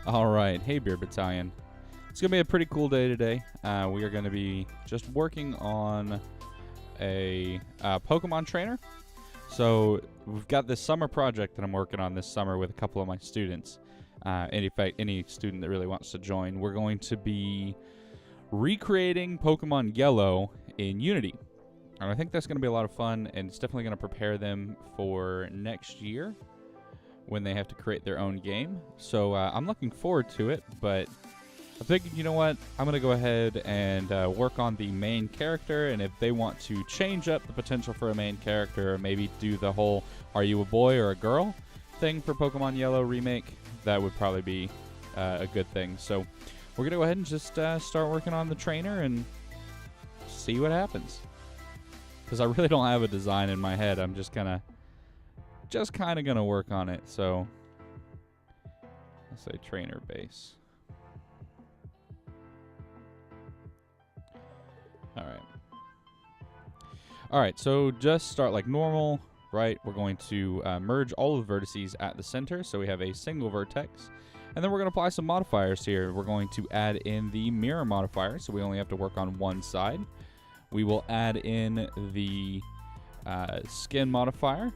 All right, hey Beard Battalion. It's gonna be a pretty cool day today. We are gonna be just working on a Pokemon trainer. So we've got this summer project that I'm working on this summer with a couple of my students. And in fact, any student that really wants to join, we're going to be recreating Pokemon Yellow in Unity. And I think that's going to be a lot of fun, and it's definitely going to prepare them for next year when they have to create their own game. So I'm looking forward to it, but I'm thinking, you know what? I'm going to go ahead and work on the main character, and if they want to change up the potential for a main character, or maybe do the whole are you a boy or a girl thing for Pokemon Yellow remake, that would probably be a good thing. So we're going to go ahead and just start working on the trainer and see what happens. Because I really don't have a design in my head. I'm just kind of gonna work on it. So let's say trainer base. All right, so just start like normal, right? We're going to merge all of the vertices at the center, so we have a single vertex. And then we're going to apply some modifiers here. We're going to add in the mirror modifier, so we only have to work on one side. We will add in the skin modifier,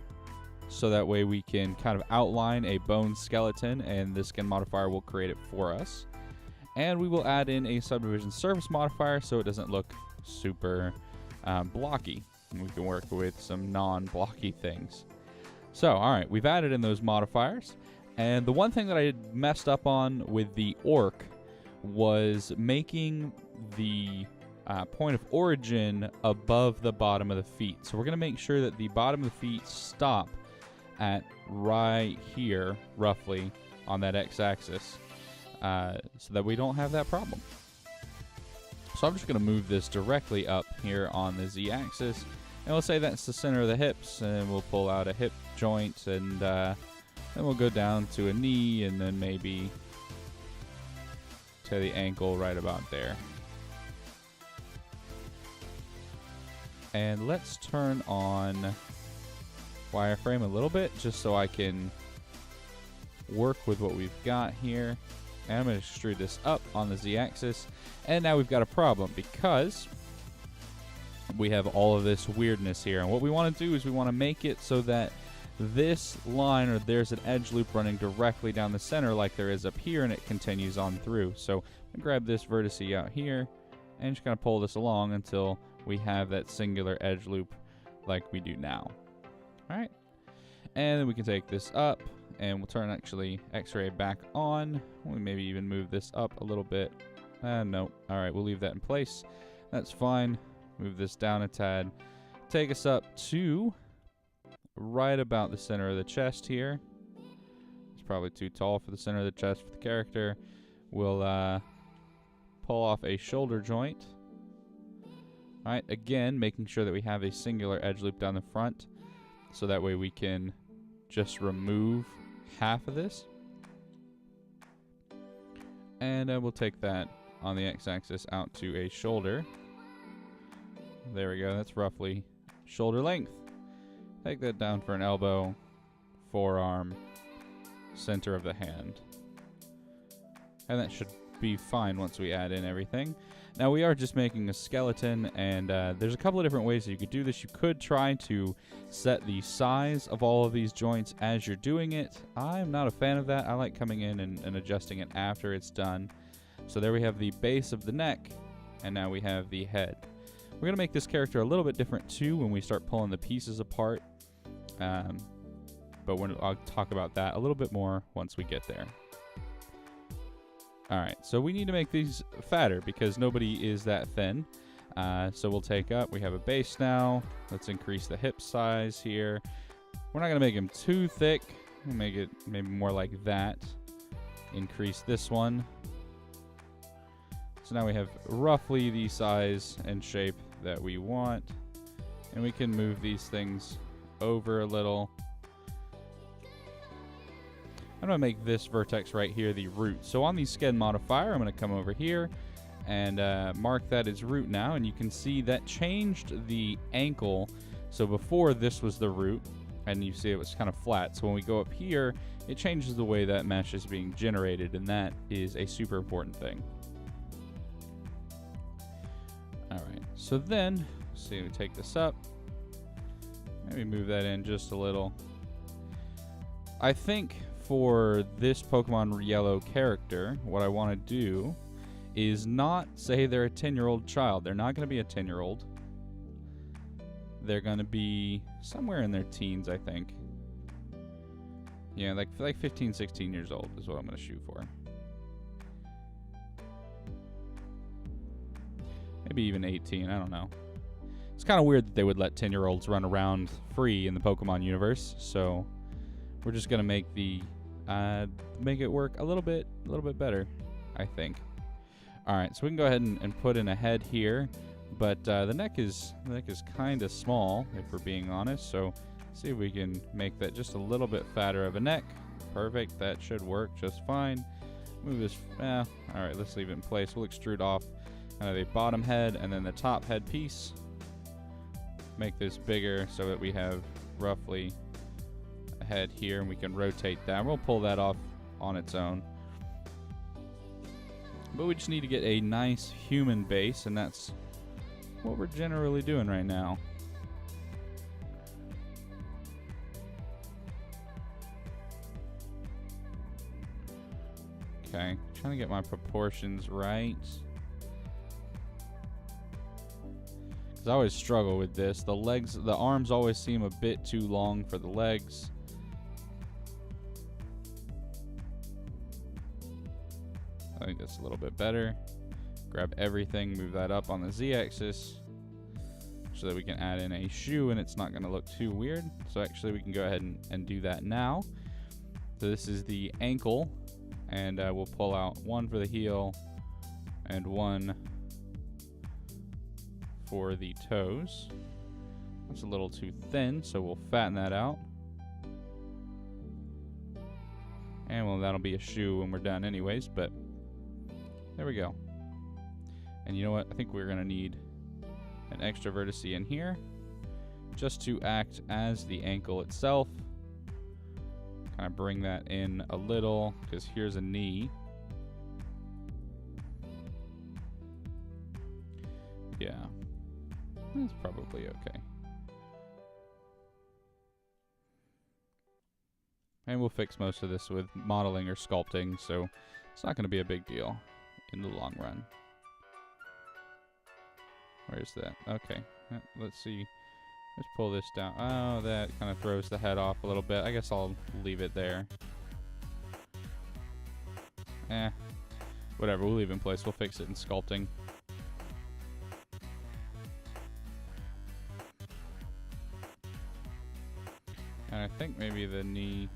so that way we can kind of outline a bone skeleton, and the skin modifier will create it for us. And we will add in a subdivision surface modifier, so it doesn't look super blocky. And we can work with some non-blocky things. So, all right, we've added in those modifiers. And the one thing that I had messed up on with the orc was making the point of origin above the bottom of the feet. So we're going to make sure that the bottom of the feet stop at right here, roughly, on that x-axis, so that we don't have that problem. So I'm just going to move this directly up here on the z-axis, and we'll say that's the center of the hips, and we'll pull out a hip joint, and then we'll go down to a knee, and then maybe to the ankle right about there. And let's turn on wireframe a little bit, just so I can work with what we've got here. And I'm going to extrude this up on the z-axis. And now we've got a problem, because we have all of this weirdness here. And what we want to do is we want to make it so that this line, or there's an edge loop running directly down the center like there is up here, and it continues on through. So I'm going to grab this vertice out here and just kind of pull this along until we have that singular edge loop like we do now. All right. And then we can take this up, and we'll turn actually X-ray back on. We'll maybe even move this up a little bit. No. All right, we'll leave that in place. That's fine. Move this down a tad. Take us up to right about the center of the chest here. It's probably too tall for the center of the chest for the character. We'll pull off a shoulder joint. All right, again, making sure that we have a singular edge loop down the front, so that way we can just remove half of this. And we'll take that on the x-axis out to a shoulder. There we go, that's roughly shoulder length. Take that down for an elbow, forearm, center of the hand. And that should be fine once we add in everything. Now we are just making a skeleton, and there's a couple of different ways that you could do this. You could try to set the size of all of these joints as you're doing it. I'm not a fan of that. I like coming in and adjusting it after it's done. So there we have the base of the neck, and now we have the head. We're going to make this character a little bit different too when we start pulling the pieces apart. But I'll talk about that a little bit more once we get there. Alright, so we need to make these fatter because nobody is that thin. So we'll take up, we have a base now. Let's increase the hip size here. We're not going to make him too thick. We'll make it maybe more like that. Increase this one. So now we have roughly the size and shape that we want. And we can move these things over a little. I'm going to make this vertex right here the root. So on the skin modifier, I'm going to come over here and mark that as root now. And you can see that changed the ankle. So before this was the root, and you see it was kind of flat. So when we go up here, it changes the way that mesh is being generated, and that is a super important thing. All right, so then, see, we take this up. Maybe move that in just a little. I think for this Pokemon Yellow character, what I want to do is not say they're a 10-year-old child. They're not going to be a 10-year-old. They're going to be somewhere in their teens, I think. Yeah, like 15, 16 years old is what I'm going to shoot for. Maybe even 18, I don't know. It's kind of weird that they would let 10-year-olds run around free in the Pokemon universe, so we're just going to make make it work a little bit better, I think. All right, so we can go ahead and put in a head here, but the neck is kind of small, if we're being honest. So see if we can make that just a little bit fatter of a neck. Perfect, that should work just fine. Move this. All right, let's leave it in place. We'll extrude off kind of the bottom head and then the top head piece. Make this bigger so that we have roughly a head here, and we can rotate that. We'll pull that off on its own. But we just need to get a nice human base, and that's what we're generally doing right now. Okay, trying to get my proportions right. Because I always struggle with this. The arms always seem a bit too long for the legs. I think that's a little bit better. Grab everything, move that up on the Z-axis so that we can add in a shoe and it's not going to look too weird. So actually we can go ahead and do that now. So this is the ankle, and we'll pull out one for the heel and one for the toes. That's a little too thin, so we'll fatten that out. And well, that'll be a shoe when we're done anyways, but there we go. And you know what? I think we're going to need an extra vertex in here just to act as the ankle itself. Kind of bring that in a little, because here's a knee. Yeah, that's probably okay. And we'll fix most of this with modeling or sculpting, so it's not going to be a big deal in the long run. Where's that? Okay, let's see. Let's pull this down. Oh, that kind of throws the head off a little bit. I guess I'll leave it there. Whatever, we'll leave it in place. We'll fix it in sculpting. And I think maybe the knee.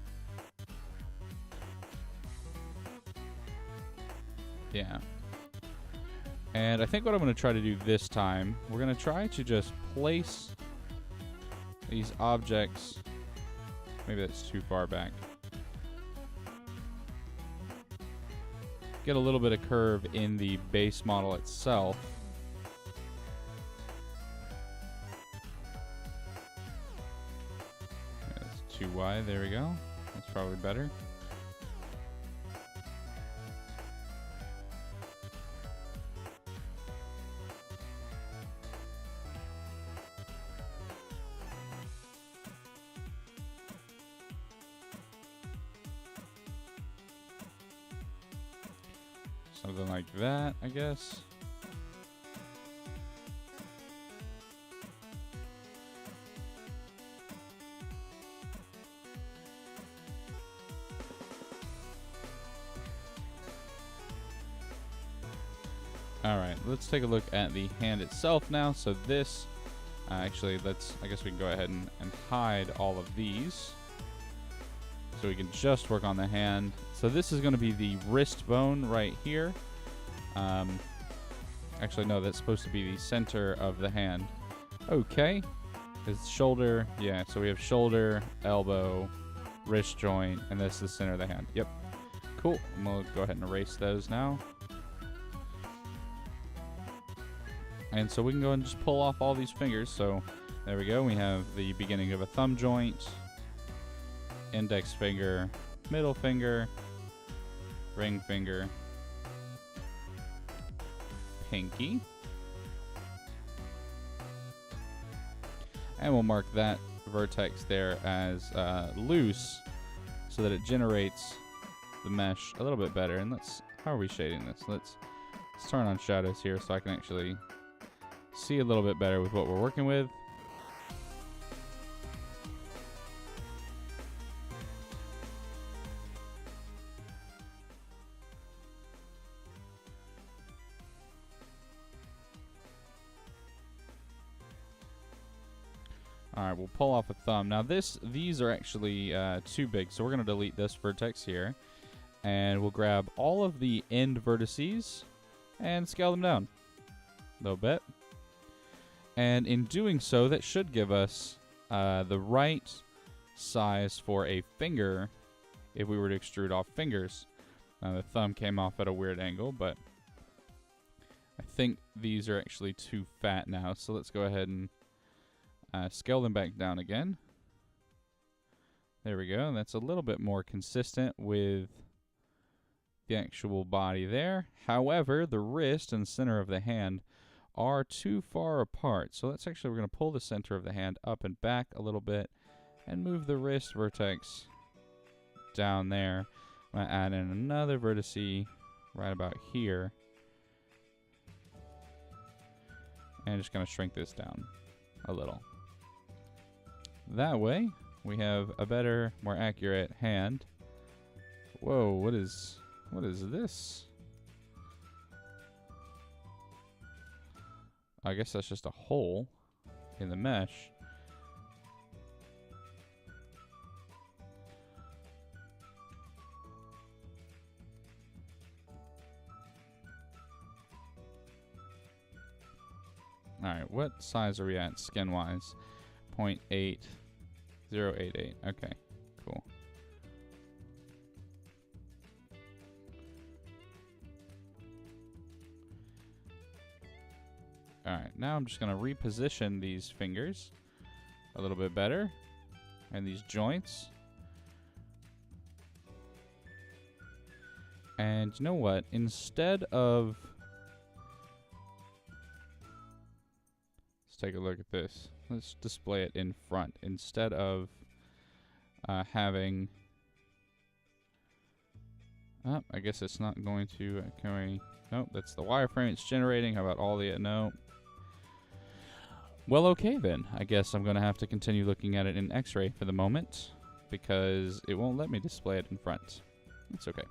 Yeah. And I think what I'm going to try to do this time, we're going to try to just place these objects. Maybe that's too far back. Get a little bit of curve in the base model itself. That's too wide. There we go. That's probably better. Something like that, I guess. All right, let's take a look at the hand itself now. So this, actually, I guess we can go ahead and hide all of these. So we can just work on the hand. So this is going to be the wrist bone right here. Actually, no, that's supposed to be the center of the hand. Okay. It's shoulder. Yeah, so we have shoulder, elbow, wrist joint, and this is the center of the hand. Yep. Cool. I'm going to go ahead and erase those now. And so we can go and just pull off all these fingers. So there we go. We have the beginning of a thumb joint. index finger, middle finger, ring finger, pinky. And we'll mark that vertex there as loose so that it generates the mesh a little bit better. And how are we shading this? Let's turn on shadows here so I can actually see a little bit better with what we're working with. Alright, we'll pull off a thumb. Now these are actually too big, so we're going to delete this vertex here. And we'll grab all of the end vertices and scale them down a little bit. And in doing so, that should give us the right size for a finger if we were to extrude off fingers. The thumb came off at a weird angle, but I think these are actually too fat now. So let's go ahead and scale them back down again. There we go. That's a little bit more consistent with the actual body there. However, the wrist and center of the hand are too far apart. So we're going to pull the center of the hand up and back a little bit and move the wrist vertex down there. I'm going to add in another vertice right about here. And just going to shrink this down a little. That way, we have a better, more accurate hand. Whoa, what is this? I guess that's just a hole in the mesh. Alright, what size are we at skin-wise? 0.8088. Okay, cool. Alright, now I'm just going to reposition these fingers a little bit better. And these joints. And you know what? Instead of... Let's take a look at this. Let's display it in front. Instead of having... Oh, I guess it's not going to... Can we... Nope, that's the wireframe it's generating. How about all the... No. Well, okay then. I guess I'm going to have to continue looking at it in X-ray for the moment, because it won't let me display it in front. It's okay.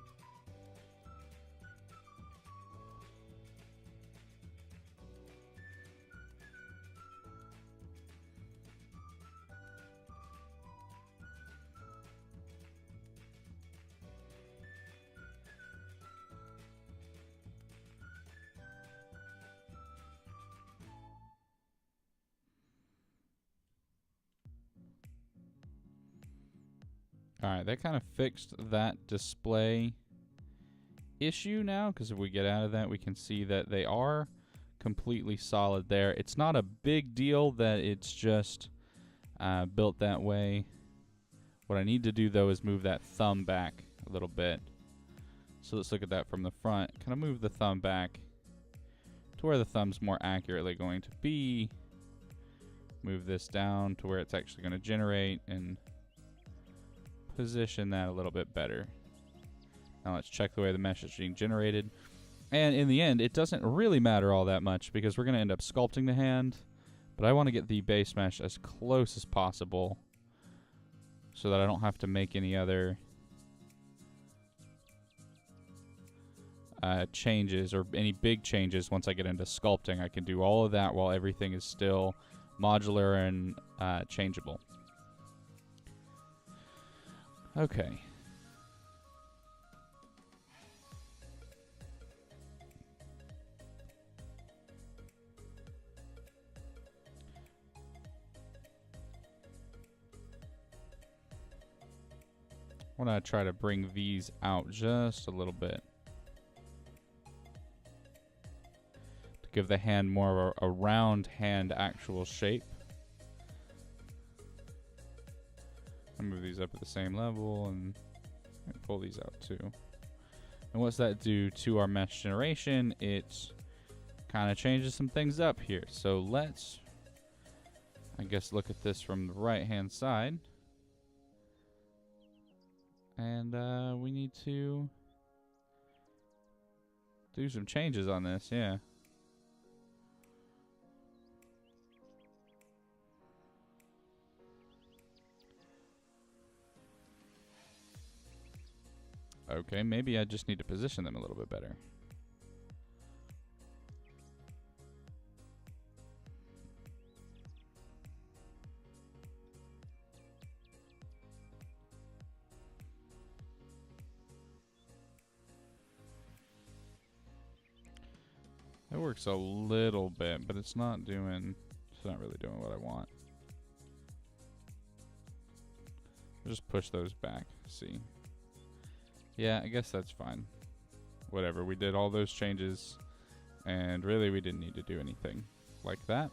Alright, that kind of fixed that display issue now, because if we get out of that, we can see that they are completely solid there. It's not a big deal that it's just built that way. What I need to do, though, is move that thumb back a little bit. So let's look at that from the front. Can I move the thumb back to where the thumb's more accurately going to be? Move this down to where it's actually going to generate and position that a little bit better. Now let's check the way the mesh is being generated. And in the end, it doesn't really matter all that much because we're going to end up sculpting the hand. But I want to get the base mesh as close as possible so that I don't have to make any other changes or any big changes once I get into sculpting. I can do all of that while everything is still modular and changeable. Okay. I want to try to bring these out just a little bit to give the hand more of a round hand actual shape. move these up at the same level and pull these out too. And what's that do to our mesh generation? It kind of changes some things up here. So let's, I guess, look at this from the right hand side. And we need to do some changes on this, yeah. Okay, maybe I just need to position them a little bit better. It works a little bit, but it's not really doing what I want. I'll just push those back, see. Yeah, I guess that's fine. Whatever, we did all those changes, and really we didn't need to do anything like that.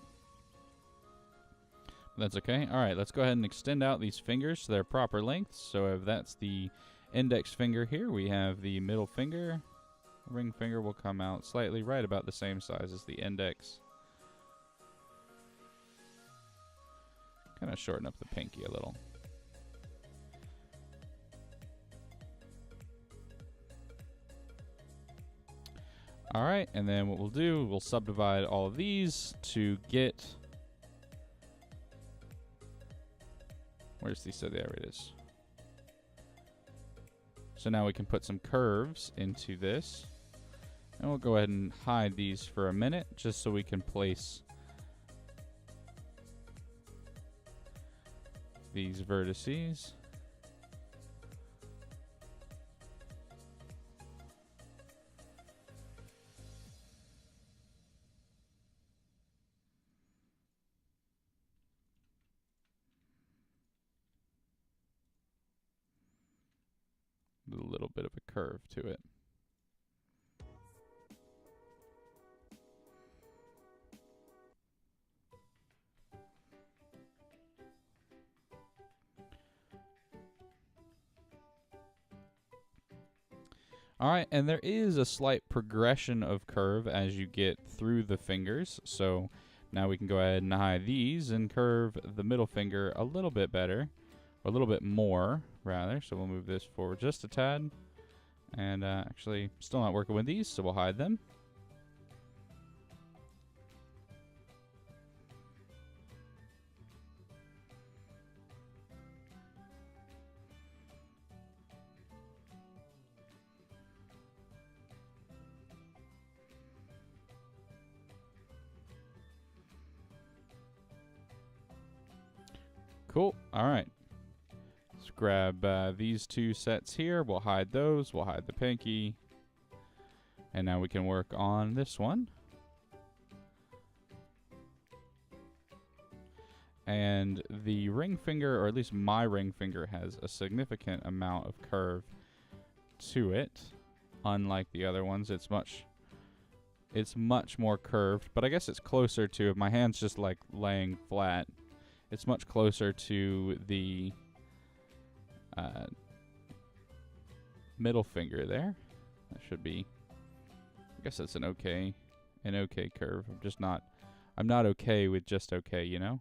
That's okay. Alright, let's go ahead and extend out these fingers to their proper lengths. So if that's the index finger here, we have the middle finger. Ring finger will come out slightly right about the same size as the index. Kind of shorten up the pinky a little. Alright, and then what we'll do, we'll subdivide all of these to get... Where's the... So there it is. So now we can put some curves into this. And we'll go ahead and hide these for a minute, just so we can place these vertices. With a little bit of a curve to it. Alright, and there is a slight progression of curve as you get through the fingers. So now we can go ahead and hide these and curve the middle finger a little bit better. Or a little bit more, rather. So we'll move this forward just a tad. And actually, still not working with these, so we'll hide them. Cool. All right. Let's grab these two sets here. We'll hide those. We'll hide the pinky. And now we can work on this one. And the ring finger, or at least my ring finger, has a significant amount of curve to it. Unlike the other ones, it's much more curved. But I guess it's closer to, if my hand's just like laying flat, it's much closer to the middle finger there. That should be, I guess that's an okay curve. I'm not okay with just okay, you know?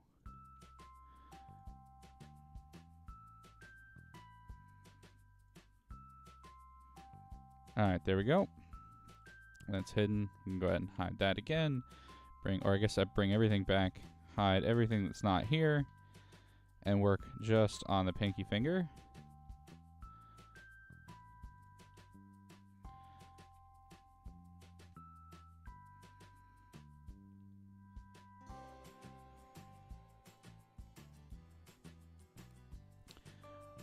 Alright, there we go. That's hidden. We can go ahead and hide that again. Or I guess I bring everything back. Hide everything that's not here and work just on the pinky finger.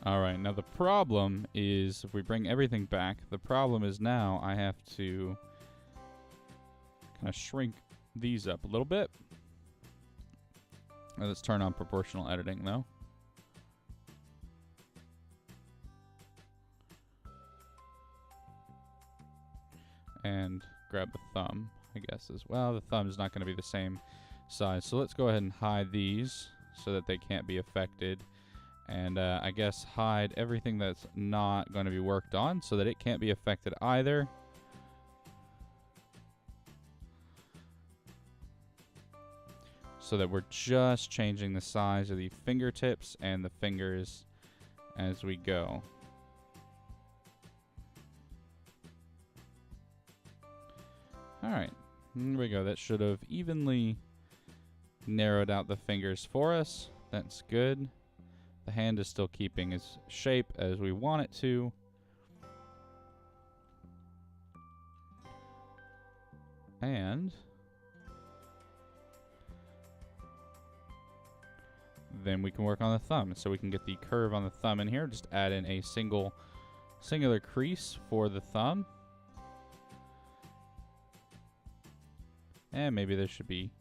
Alright, now the problem is, if we bring everything back, the problem is now I have to kind of shrink these up a little bit. Let's turn on proportional editing, though. And grab the thumb, I guess, as well. The thumb is not going to be the same size. So let's go ahead and hide these so that they can't be affected. And I guess hide everything that's not going to be worked on so that it can't be affected either. So that we're just changing the size of the fingertips and the fingers as we go. Alright, here we go. That should have evenly narrowed out the fingers for us. That's good. The hand is still keeping its shape as we want it to. And then we can work on the thumb. So we can get the curve on the thumb in here. Just add in a singular crease for the thumb. And maybe there should be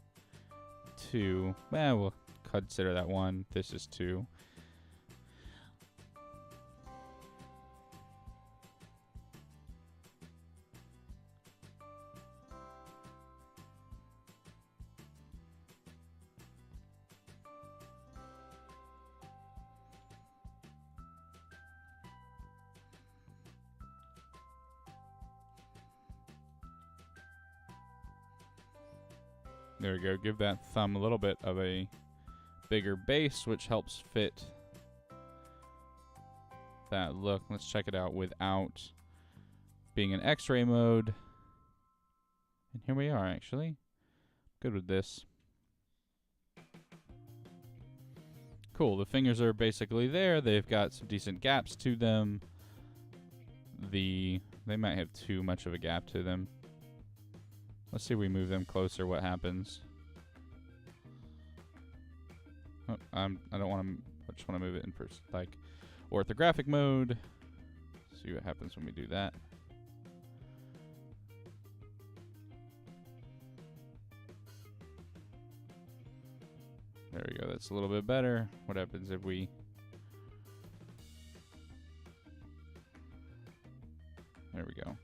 2. Well, we'll consider that 1. This is 2. There we go. Give that thumb a little bit of a bigger base, which helps fit that look. Let's check it out without being in X-ray mode. And here we are, actually. Good with this. Cool. The fingers are basically there. They've got some decent gaps to them. They might have too much of a gap to them. Let's see if we move them closer, what happens. Oh, I don't want to, I just want to move it in first, like orthographic mode. See what happens when we do that. There we go, that's a little bit better. What happens if we... There we go.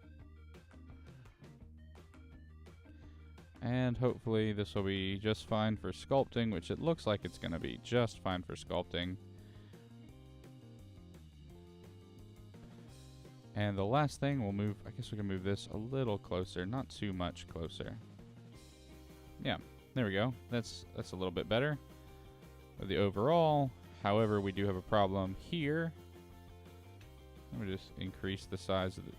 And hopefully this will be just fine for sculpting, which it looks like it's going to be just fine for sculpting. And the last thing, we'll move, I guess we can move this a little closer, not too much closer. Yeah, there we go. That's a little bit better with the overall. However, we do have a problem here. Let me just increase the size of the...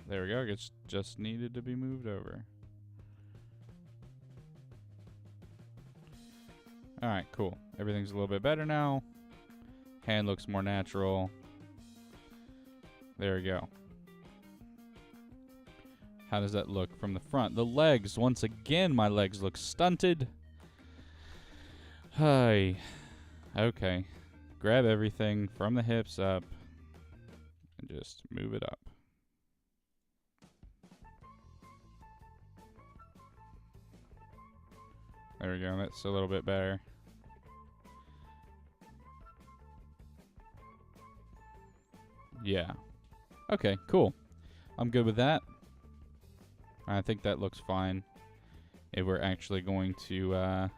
There we go. It's just needed to be moved over. Alright, cool. Everything's a little bit better now. Hand looks more natural. There we go. How does that look from the front? The legs. Once again, my legs look stunted. Hi. Okay. Grab everything from the hips up and just move it up. There we go, that's a little bit better. Yeah. Okay, cool. I'm good with that. I think that looks fine. If we're actually going to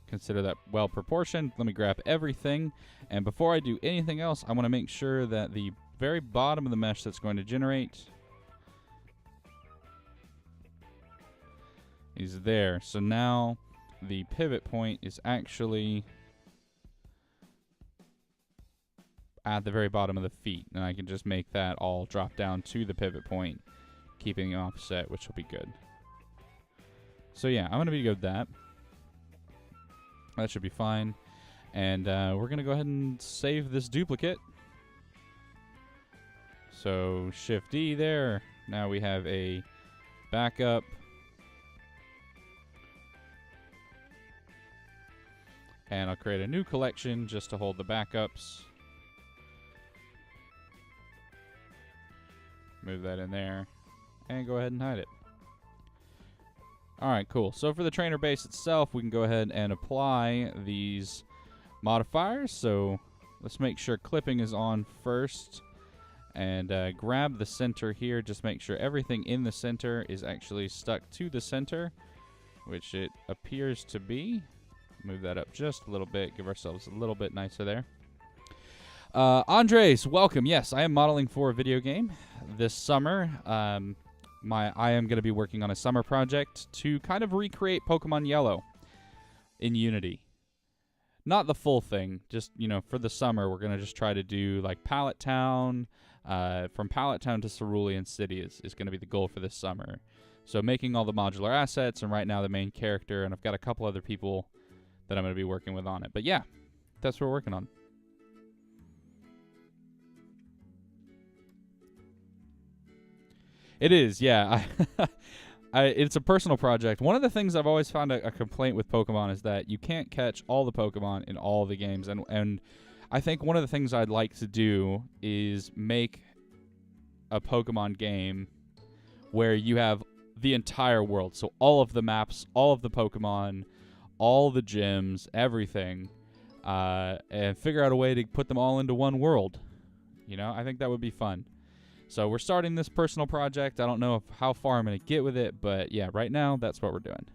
consider that well proportioned, let me grab everything. And before I do anything else, I want to make sure that the very bottom of the mesh that's going to generate is there. So now the pivot point is actually at the very bottom of the feet, and I can just make that all drop down to the pivot point, keeping it offset, which will be good. So yeah, I'm going to be good with that. That should be fine. And we're going to go ahead and save this duplicate. So Shift D there. Now we have a backup. And I'll create a new collection just to hold the backups. Move that in there. And go ahead and hide it. Alright, cool. So for the trainer base itself, we can go ahead and apply these modifiers. So let's make sure clipping is on first. and grab the center here. Just make sure everything in the center is actually stuck to the center, which it appears to be. Move that up just a little bit. Give ourselves a little bit nicer there. Andres, welcome. Yes, I am modeling for a video game this summer. I am going to be working on a summer project to kind of recreate Pokemon Yellow in Unity. Not the full thing, just, you know, for the summer, we're going to just try to do, like, Pallet Town. From Pallet Town to Cerulean City is going to be the goal for this summer. So making all the modular assets, and right now the main character, and I've got a couple other people that I'm going to be working with on it. But yeah, that's what we're working on. It is, yeah. It's a personal project. One of the things I've always found a complaint with Pokemon is that you can't catch all the Pokemon in all the games. And I think one of the things I'd like to do is make a Pokemon game where you have the entire world. So all of the maps, all of the Pokemon, all the gyms, everything. And figure out a way to put them all into one world. You know, I think that would be fun. So we're starting this personal project. I don't know how far I'm going to get with it, but yeah, right now, that's what we're doing.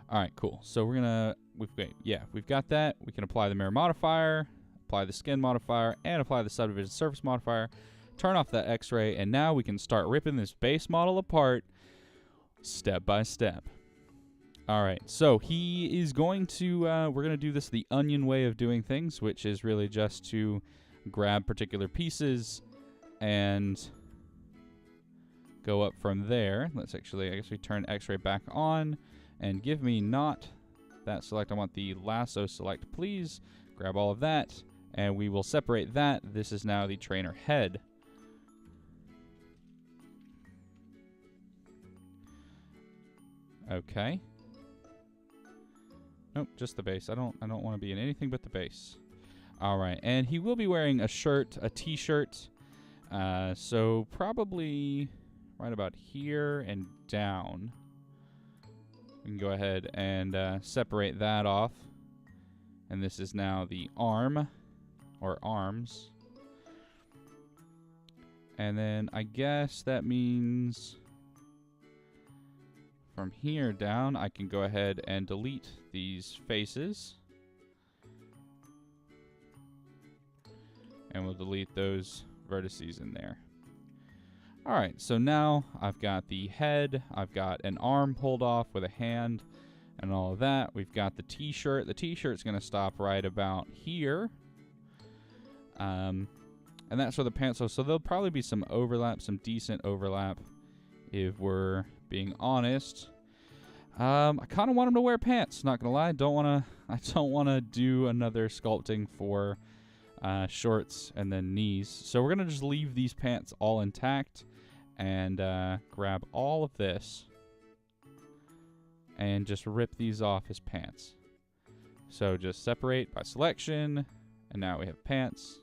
All right, cool. So we're going to, we've got that. We can apply the mirror modifier, apply the skin modifier, and apply the subdivision surface modifier. Turn off that X-ray, and now we can start ripping this base model apart step by step. All right, so he is going to, we're going to do this the onion way of doing things, which is really just to grab particular pieces and go up from there. Let's actually, I guess we turn X-ray back on and give me not that select. I want the lasso select, please. Grab all of that, and we will separate that. This is now the trainer head. Okay. Nope, just the base. I don't want to be in anything but the base. All right, and he will be wearing a shirt, a t-shirt. So probably right about here and down. We can go ahead and separate that off. And this is now the arm, or arms. And then I guess that means from here down, I can go ahead and delete these faces. And we'll delete those vertices in there. All right, so now I've got the head. I've got an arm pulled off with a hand and all of that. We've got the t-shirt. The t-shirt's going to stop right about here. And that's where the pants are. So there'll probably be some overlap, some decent overlap, if we're being honest. I kind of want him to wear pants, not going to lie. I don't want to do another sculpting for shorts and then knees. So we're going to just leave these pants all intact and grab all of this and just rip these off as pants. So just separate by selection, and now we have pants.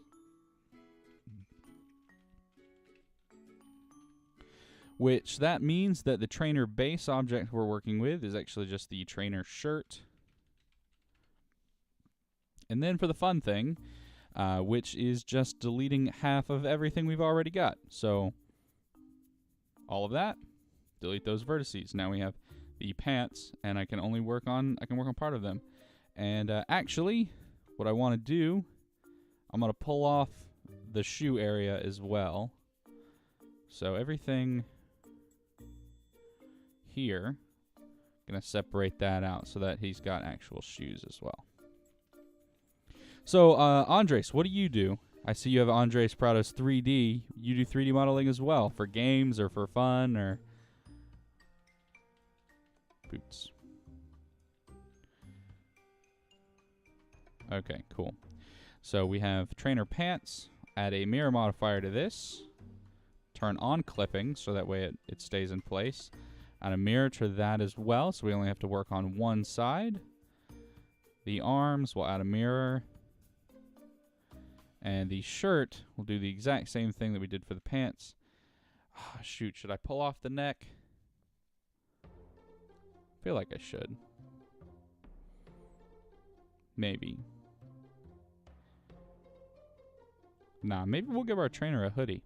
Which that means that the trainer base object we're working with is actually just the trainer shirt. And then for the fun thing, which is just deleting half of everything we've already got. So all of that, delete those vertices. Now we have the pants, and I can work on part of them. And actually, what I want to do, I'm going to pull off the shoe area as well. So everything here, going to separate that out so that he's got actual shoes as well. So, Andres, what do you do? I see you have Andres Prados 3D. You do 3D modeling as well, for games or for fun or... Boots. Okay, cool. So we have trainer pants. Add a mirror modifier to this. Turn on clipping so that way it stays in place. Add a mirror to that as well, so we only have to work on one side. The arms, we'll add a mirror. And the shirt, we'll do the exact same thing that we did for the pants. Oh, shoot, should I pull off the neck? I feel like I should. Maybe. Nah, maybe we'll give our trainer a hoodie.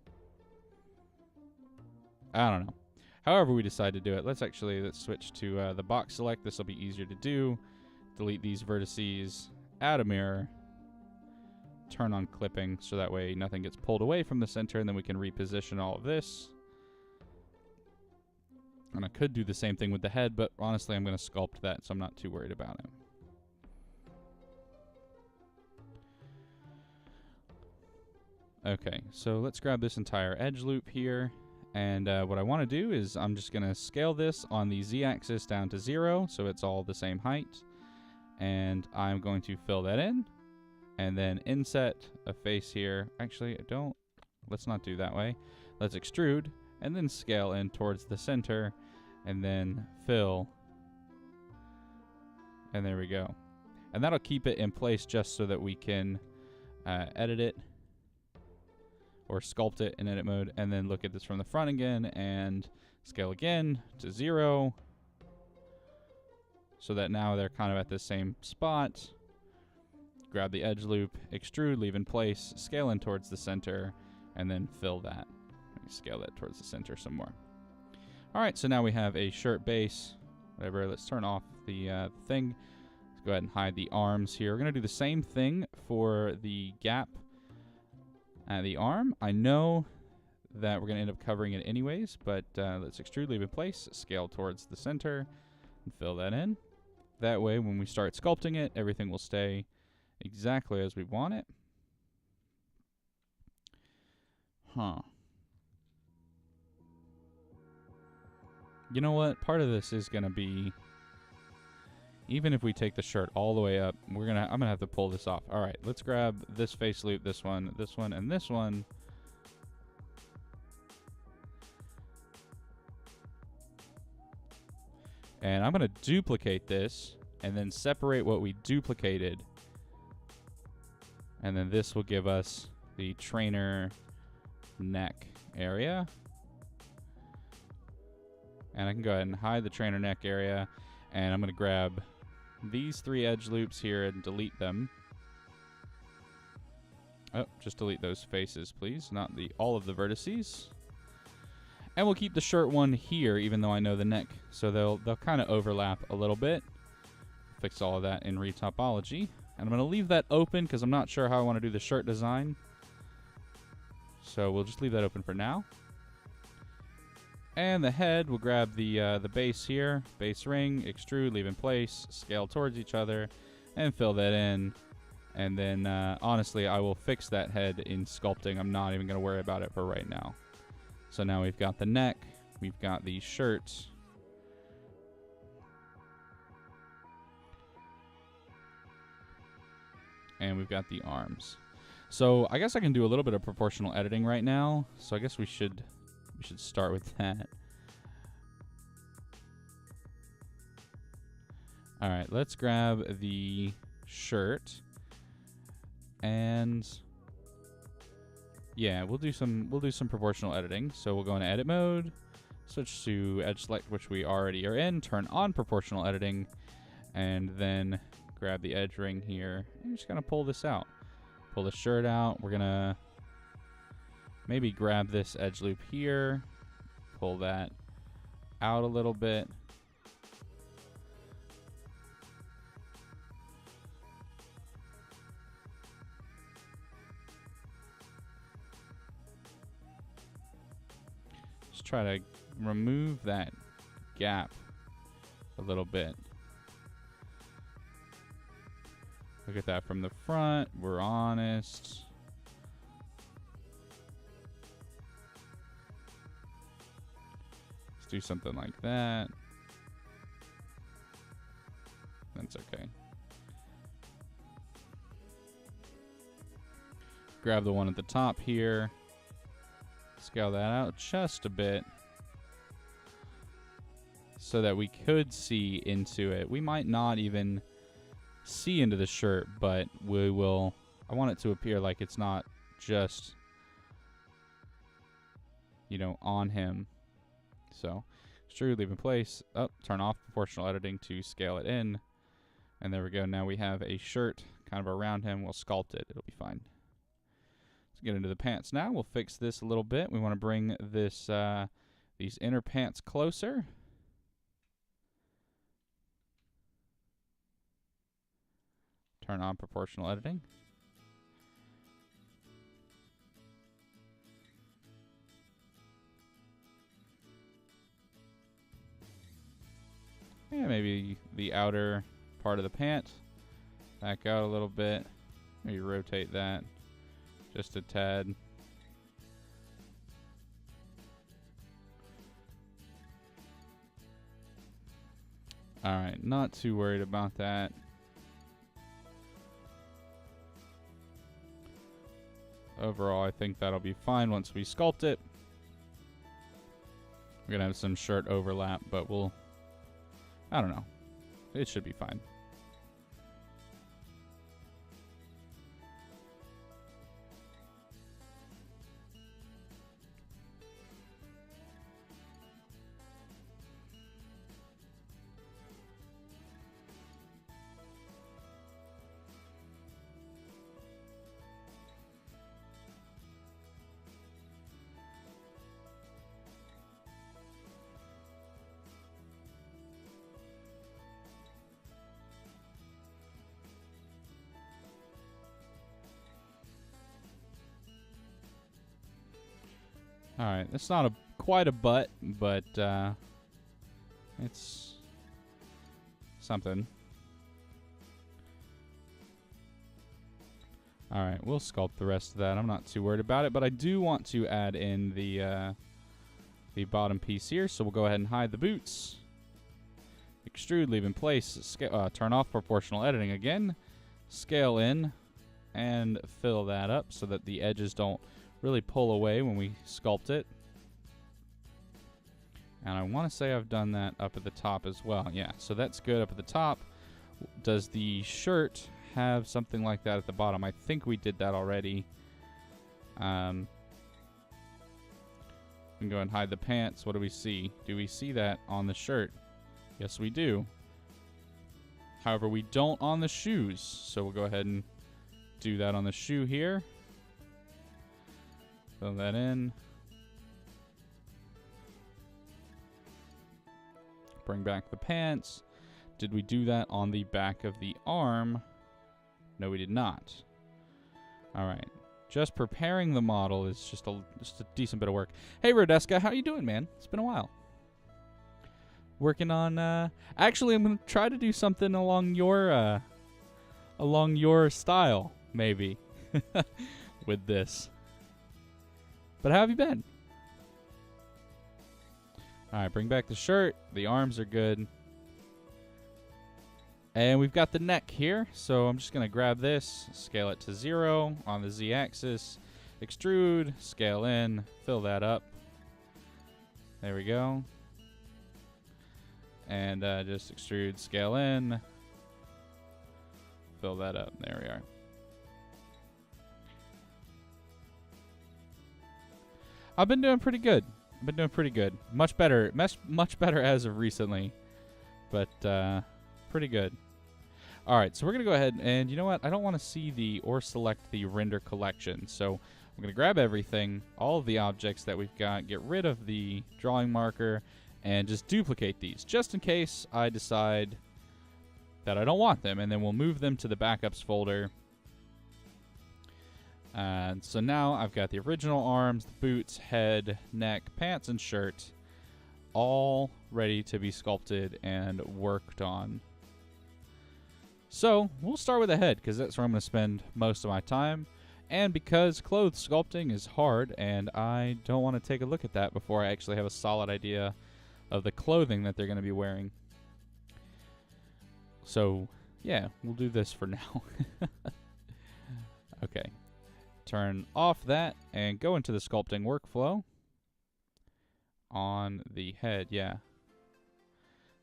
I don't know. However we decide to do it, let's switch to the box select. This will be easier to do. Delete these vertices, add a mirror, turn on clipping so that way nothing gets pulled away from the center, and then we can reposition all of this. And I could do the same thing with the head, but honestly I'm going to sculpt that, so I'm not too worried about it. Okay, so let's grab this entire edge loop here. And what I want to do is I'm just going to scale this on the z-axis down to 0, so it's all the same height. And I'm going to fill that in. And then inset a face here. Actually, let's not do that way. Let's extrude, and then scale in towards the center, and then fill. And there we go. And that'll keep it in place just so that we can edit it. Or sculpt it in edit mode, and then look at this from the front again and scale again to 0 so that now they're kind of at the same spot. Grab the edge loop, extrude, leave in place, scale in towards the center, and then fill that. Scale that towards the center some more. Alright, so now we have a shirt base. Whatever, let's turn off the thing. Let's go ahead and hide the arms here. We're going to do the same thing for the gap at the arm. I know that we're going to end up covering it anyways, but let's extrude, leave in place, scale towards the center, and fill that in. That way, when we start sculpting it, everything will stay exactly as we want it. You know what? Part of this is going to be, even if we take the shirt all the way up, I'm gonna have to pull this off. All right, let's grab this face loop, this one, and this one. And I'm gonna duplicate this and then separate what we duplicated. And then this will give us the trainer neck area. And I can go ahead and hide the trainer neck area. And I'm gonna grab these 3 edge loops here and delete them. Oh, just delete those faces, please, not all of the vertices. And we'll keep the shirt one here, even though I know the neck, so they'll kind of overlap a little bit. Fix all of that in retopology. And I'm going to leave that open because I'm not sure how I want to do the shirt design. So we'll just leave that open for now. And the head, we'll grab the base here, base ring, extrude, leave in place, scale towards each other, and fill that in. And then, honestly, I will fix that head in sculpting. I'm not even going to worry about it for right now. So now we've got the neck, we've got the shirt. And we've got the arms. So I guess I can do a little bit of proportional editing right now. So I guess we should start with that. All right, let's grab the shirt, and yeah, we'll do some proportional editing. So we'll go into edit mode, switch to edge select, which we already are in, turn on proportional editing, and then grab the edge ring here and just gonna pull this out. Pull the shirt out. We're gonna maybe grab this edge loop here, pull that out a little bit. Just try to remove that gap a little bit. Look at that from the front. We're honest. Let's do something like that. That's okay. Grab the one at the top here. Scale that out just a bit so that we could see into it. We might not even see into the shirt, but we will. I want it to appear like it's not just, you know, on him. So extrude, leave in place, turn off proportional editing to scale it in, and there we go. Now we have a shirt kind of around him. We'll sculpt it. It'll be fine. get into the pants now. We'll fix this a little bit. We want to bring this these inner pants closer. Turn on proportional editing. Yeah, maybe the outer part of the pant. Back out a little bit. Maybe rotate that just a tad. Alright, not too worried about that. Overall, I think that'll be fine once we sculpt it. We're gonna have some shirt overlap, but I don't know. It should be fine. Alright, it's not quite a butt, but it's something. Alright, we'll sculpt the rest of that. I'm not too worried about it, but I do want to add in the bottom piece here, so we'll go ahead and hide the boots. Extrude, leave in place, turn off proportional editing again, scale in, and fill that up so that the edges don't really pull away when we sculpt it. And I want to say I've done that up at the top as well. Yeah, so that's good up at the top. Does the shirt have something like that at the bottom? I think we did that already. We can go and hide the pants. What do we see? Do we see that on the shirt? Yes, we do. However, we don't on the shoes. So we'll go ahead and do that on the shoe here. Fill that in. Bring back the pants. Did we do that on the back of the arm? No, we did not. All right. Just preparing the model is just a decent bit of work. Hey, Rodeska, how you doing, man? It's been a while. Working on. Actually, I'm gonna try to do something along your style, maybe, with this. But how have you been? All right, bring back the shirt. The arms are good. And we've got the neck here. So I'm just going to grab this, scale it to 0 on the Z-axis, extrude, scale in, fill that up. There we go. And just extrude, scale in, fill that up. There we are. I've been doing pretty good. Much better as of recently. But pretty good. All right, so we're going to go ahead and you know what? I don't want to see or select the render collection. So I'm going to grab everything, all of the objects that we've got, get rid of the drawing marker, and just duplicate these just in case I decide that I don't want them. And then we'll move them to the backups folder. And so now I've got the original arms, the boots, head, neck, pants, and shirt all ready to be sculpted and worked on. So we'll start with the head because that's where I'm going to spend most of my time. And because clothes sculpting is hard and I don't want to take a look at that before I actually have a solid idea of the clothing that they're going to be wearing. So yeah, we'll do this for now. Okay. Turn off that and go into the sculpting workflow on the head, yeah.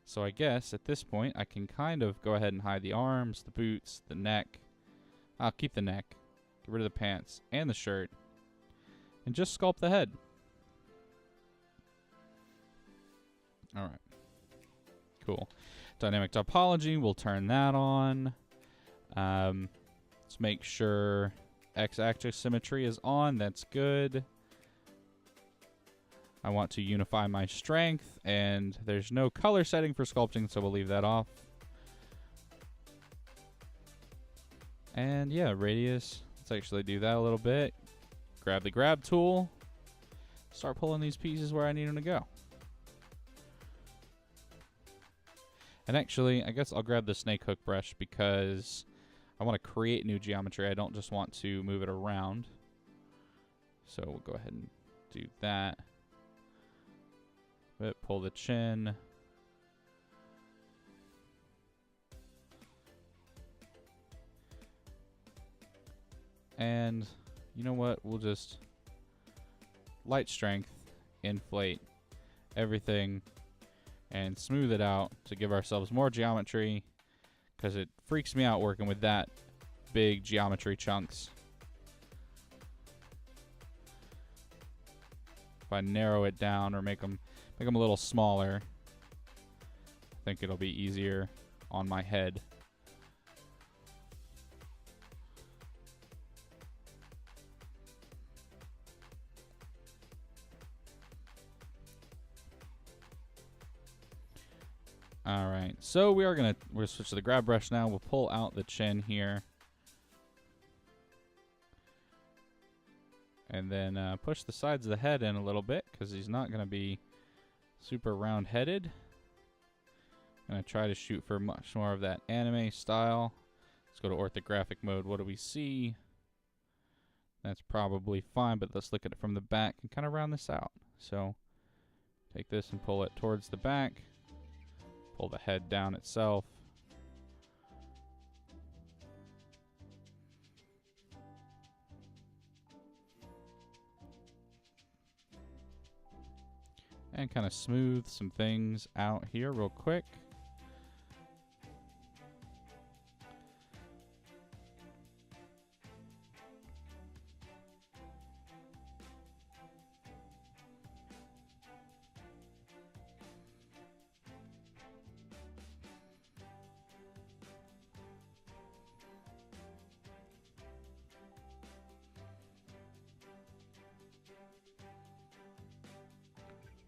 So I guess at this point I can kind of go ahead and hide the arms, the boots, the neck. I'll keep the neck, get rid of the pants and the shirt, and just sculpt the head. All right, cool. Dynamic topology, we'll turn that on. Let's make sure X-axis symmetry is on. That's good. I want to unify my strength, and there's no color setting for sculpting, so we'll leave that off. And yeah, radius. Let's actually do that a little bit. Grab the grab tool. Start pulling these pieces where I need them to go. And actually, I guess I'll grab the snake hook brush because I want to create new geometry. I don't just want to move it around. So we'll go ahead and do that. Pull the chin. And you know what? We'll just light strength, inflate everything, and smooth it out to give ourselves more geometry, because it freaks me out working with that big geometry chunks. If I narrow it down or make them a little smaller, I think it'll be easier on my head. All right, so we're gonna switch to the grab brush now. We'll pull out the chin here, and then push the sides of the head in a little bit because he's not gonna be super round-headed. Gonna try to shoot for much more of that anime style. Let's go to orthographic mode. What do we see? That's probably fine, but let's look at it from the back and kind of round this out. So take this and pull it towards the back. Pull the head down itself. And kind of smooth some things out here real quick.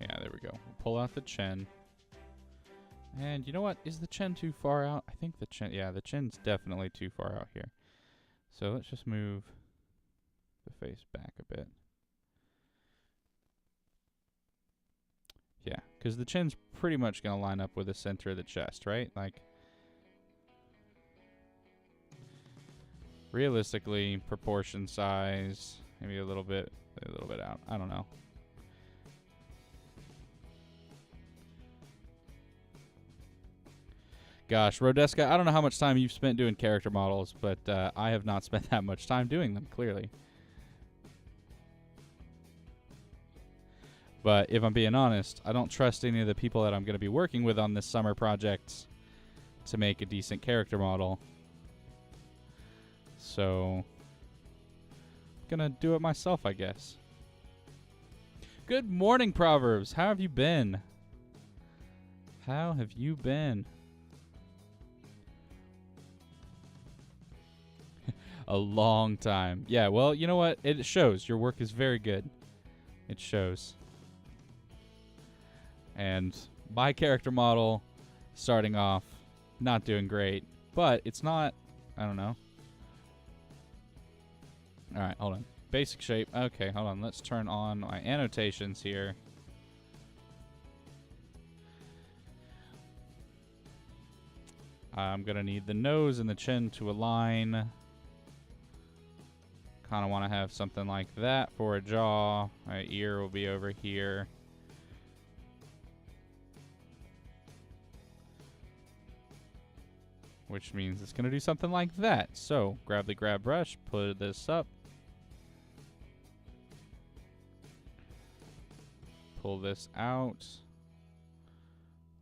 Yeah, there we go. We'll pull out the chin. And you know what? Is the chin too far out? I think the chin, yeah, the chin's definitely too far out here. So let's just move the face back a bit. Yeah, because the chin's pretty much going to line up with the center of the chest, right? Like, realistically, proportion size, maybe a little bit out. I don't know. Gosh, Rodeska, I don't know how much time you've spent doing character models, but I have not spent that much time doing them, clearly. But if I'm being honest, I don't trust any of the people that I'm going to be working with on this summer project to make a decent character model. So, I'm going to do it myself, I guess. Good morning, Proverbs. How have you been? How have you been? A long time. Yeah, well, you know what? It shows. Your work is very good. It shows. And my character model, starting off, not doing great. But it's not, I don't know. Alright, hold on. Basic shape. Okay, hold on. Let's turn on my annotations here. I'm going to need the nose and the chin to align. Kind of want to have something like that for a jaw. My ear will be over here. Which means it's going to do something like that. So, grab the grab brush, put this up. Pull this out.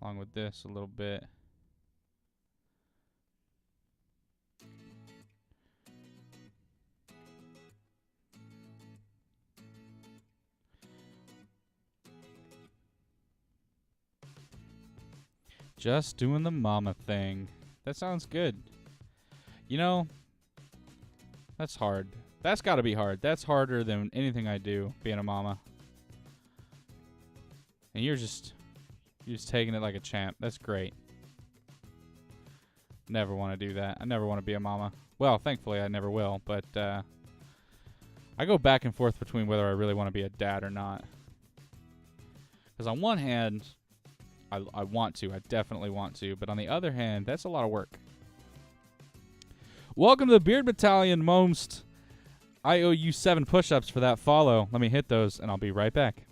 Along with this a little bit. Just doing the mama thing. That sounds good. You know, that's hard. That's got to be hard. That's harder than anything I do, being a mama. And you're just taking it like a champ. That's great. Never want to do that. I never want to be a mama. Well, thankfully I never will, but I go back and forth between whether I really want to be a dad or not. Because on one hand, I want to. I definitely want to. But on the other hand, that's a lot of work. Welcome to the Beard Battalion, Momst. I owe you 7 push-ups for that follow. Let me hit those, and I'll be right back.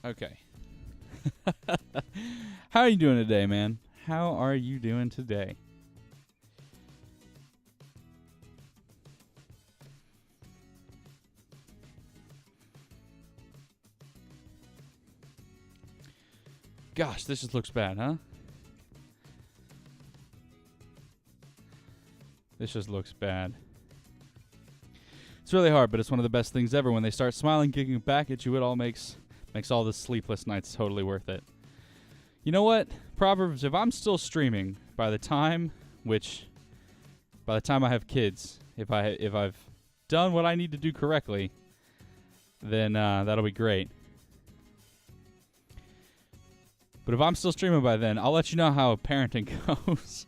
Okay. How are you doing today, man? How are you doing today? Gosh, this just looks bad, huh? This just looks bad. It's really hard, but it's one of the best things ever. When they start smiling, kicking back at you, it all makes all the sleepless nights totally worth it. You know what? Proverbs, if I'm still streaming by the time I have kids, if I've done what I need to do correctly, then that'll be great. But if I'm still streaming by then, I'll let you know how parenting goes.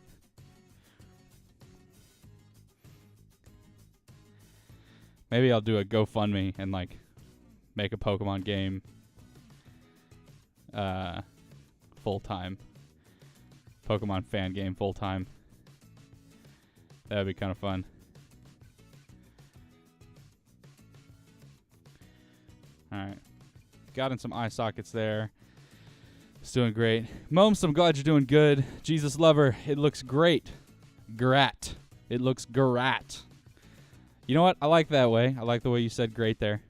Maybe I'll do a GoFundMe and like make a Pokemon game full-time. Pokemon fan game full-time. That'd be kind of fun. Alright. Got in some eye sockets there. It's doing great. Moms, I'm glad you're doing good. Jesus Lover, it looks great. Grat. It looks grat. You know what? I like that way. I like the way you said great there.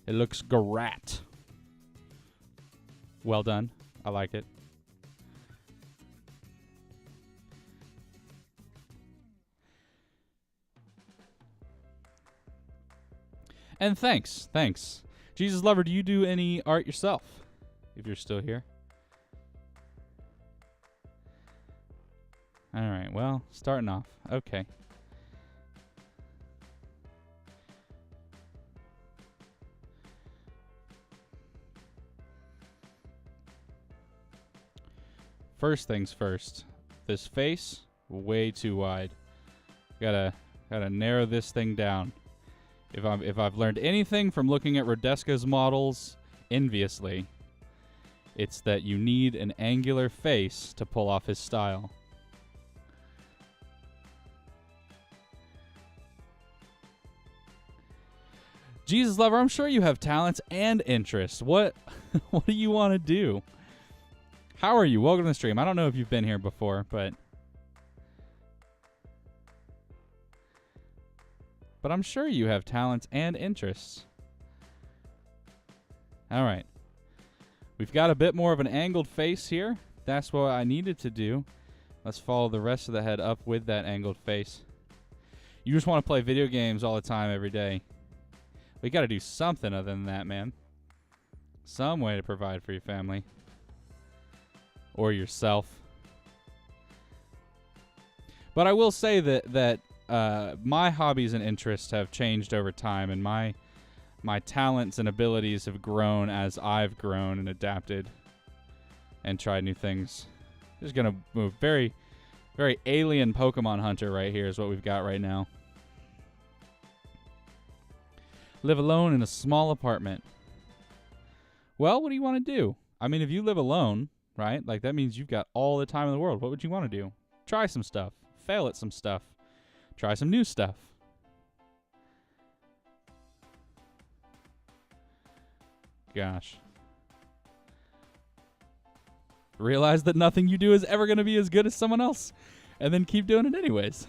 It looks grat. Well done. I like it. And thanks. Thanks. Jesus Lover, do you do any art yourself? If you're still here. All right. Well, starting off. Okay. First things first. This face, way too wide. Gotta narrow this thing down. If I've learned anything from looking at Rodeska's models enviously, it's that you need an angular face to pull off his style. Jesus Lover, I'm sure you have talents and interests. What do you want to do? How are you? Welcome to the stream. I don't know if you've been here before, but I'm sure you have talents and interests. All right. We've got a bit more of an angled face here. That's what I needed to do. Let's follow the rest of the head up with that angled face. You just want to play video games all the time, every day. We got to do something other than that, man. Some way to provide for your family. Or yourself. But I will say that my hobbies and interests have changed over time, and my talents and abilities have grown as I've grown and adapted and tried new things. Just gonna move very, very alien Pokemon hunter right here is what we've got right now. Live alone in a small apartment. Well, what do you want to do? I mean, if you live alone, right? Like, that means you've got all the time in the world. What would you want to do? Try some stuff. Fail at some stuff. Try some new stuff. Gosh. Realize that nothing you do is ever going to be as good as someone else, and then keep doing it anyways.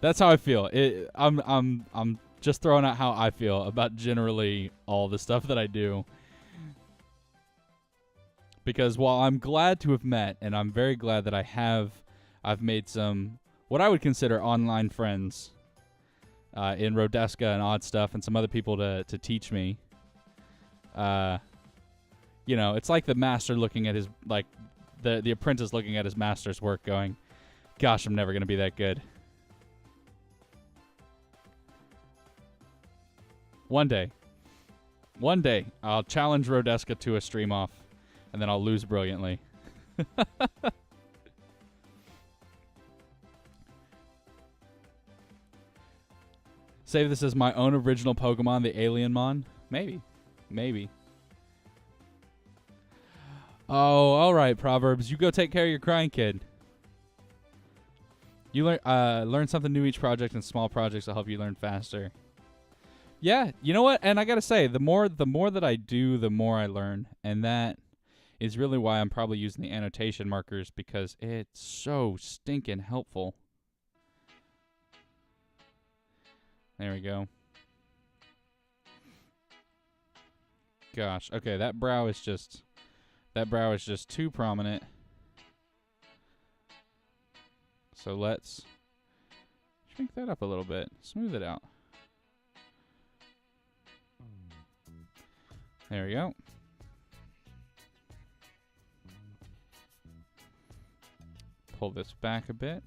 That's how I feel. I'm Just throwing out how I feel about generally all the stuff that I do. Because while I'm glad to have met, and I'm very glad that I've made some, what I would consider online friends in Rodeska and Odd Stuff and some other people to teach me. You know, it's like the master looking at his, like, the apprentice looking at his master's work going, gosh, I'm never going to be that good. One day, I'll challenge Rodeska to a stream off, and then I'll lose brilliantly. Save this as my own original Pokemon, the Alienmon? Maybe. Maybe. Oh, all right, Proverbs. You go take care of your crying kid. You learn something new each project, and small projects will help you learn faster. Yeah, you know what? And I gotta say, the more that I do, the more I learn, and that is really why I'm probably using the annotation markers, because it's so stinking helpful. There we go. Gosh, okay, that brow is just too prominent. So let's shrink that up a little bit. Smooth it out. There we go. Pull this back a bit.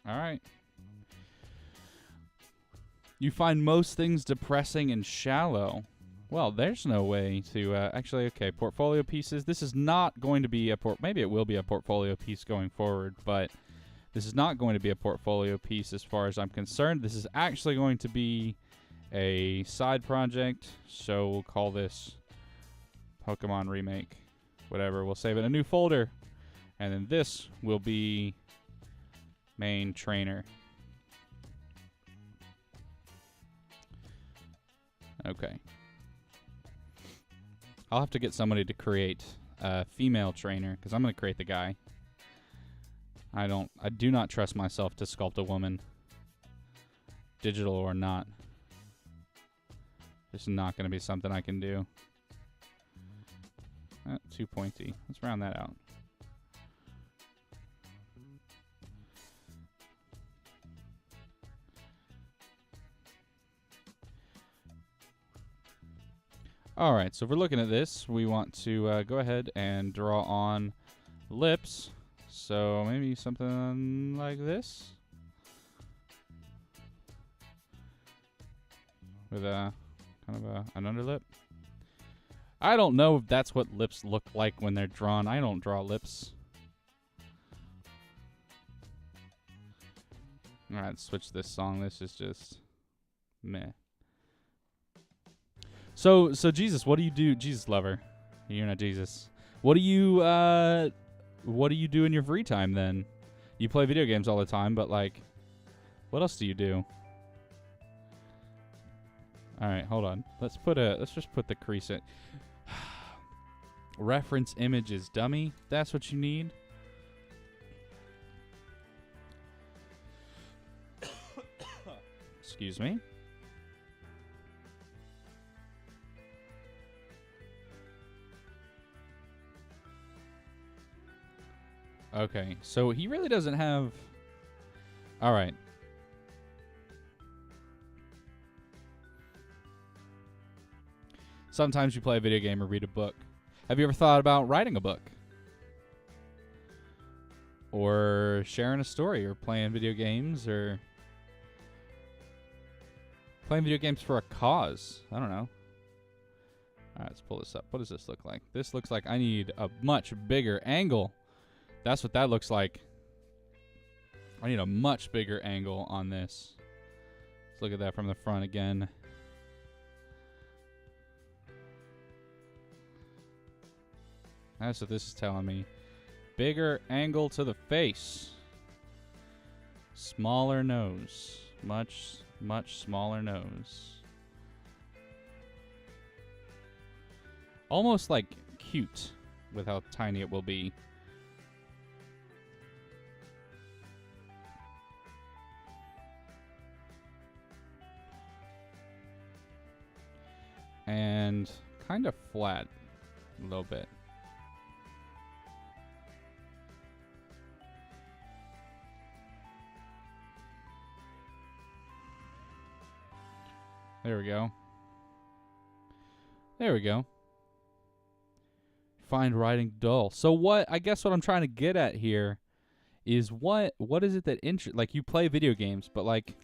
All right. You find most things depressing and shallow. Well, there's no way to actually. Okay, portfolio pieces. This is not going to be a maybe it will be a portfolio piece going forward, but this is not going to be a portfolio piece as far as I'm concerned. This is actually going to be a side project. So we'll call this Pokemon Remake. Whatever. We'll save it in a new folder, and then this will be main trainer. Okay. I'll have to get somebody to create a female trainer, because I'm going to create the guy. I do not trust myself to sculpt a woman, digital or not. Just not going to be something I can do. Too pointy. Let's round that out. All right, so if we're looking at this, we want to go ahead and draw on lips. So maybe something like this. With a kind of an underlip. I don't know if that's what lips look like when they're drawn. I don't draw lips. All right, let's switch this song. This is just meh. So Jesus, what do you do? Jesus lover, you're not Jesus. What do you do in your free time then? You play video games all the time, but like, what else do you do? All right, hold on. Let's just put the crease in. Reference images, dummy. That's what you need. Excuse me. Okay, so he really doesn't have... All right. Sometimes you play a video game or read a book. Have you ever thought about writing a book? Or sharing a story, or playing video games, or... playing video games for a cause? I don't know. All right, let's pull this up. What does this look like? This looks like I need a much bigger angle. That's what that looks like. I need a much bigger angle on this. Let's look at that from the front again. That's what this is telling me. Bigger angle to the face. Smaller nose. Much, much smaller nose. Almost like cute with how tiny it will be. And kind of flat a little bit. There we go. There we go. Find writing dull. So what, I guess what I'm trying to get at here is what is it that like you play video games, but like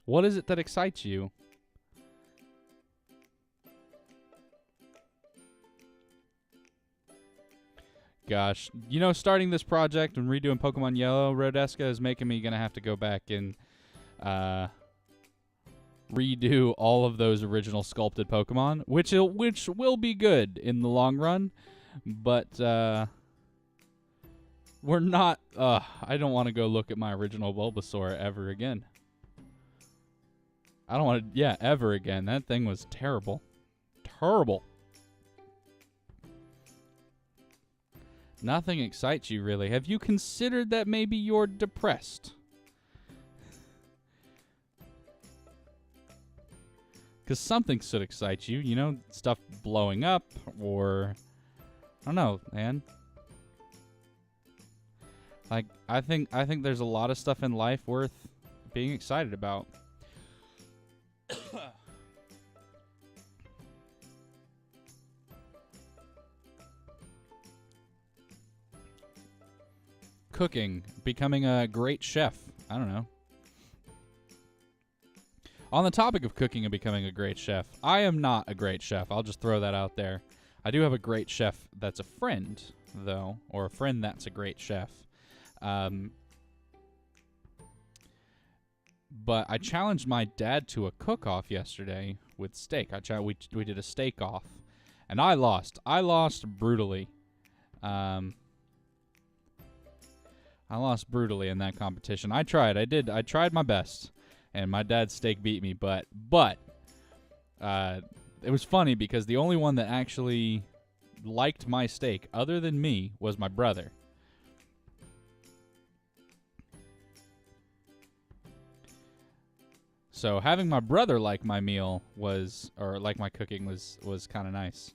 what is it that excites you? Gosh, you know, starting this project and redoing Pokemon Yellow, Rodeska, is making me gonna have to go back and redo all of those original sculpted Pokemon, which will be good in the long run, but we're not. I don't want to go look at my original Bulbasaur ever again. I don't want to. Yeah, ever again. That thing was terrible, terrible. Nothing excites you, really. Have you considered that maybe you're depressed? Because something should excite you. You know, stuff blowing up or... I don't know, man. Like, I think there's a lot of stuff in life worth being excited about. Cooking, becoming a great chef. I don't know. On the topic of cooking and becoming a great chef, I am not a great chef. I'll just throw that out there. I do have a great chef that's a friend, though, or a friend that's a great chef. But I challenged my dad to a cook-off yesterday with steak. We did a steak-off, and I lost. I lost brutally. I lost brutally in that competition. I tried. I tried my best, and my dad's steak beat me. But it was funny because the only one that actually liked my steak, other than me, was my brother. So having my brother like my meal like my cooking was kind of nice.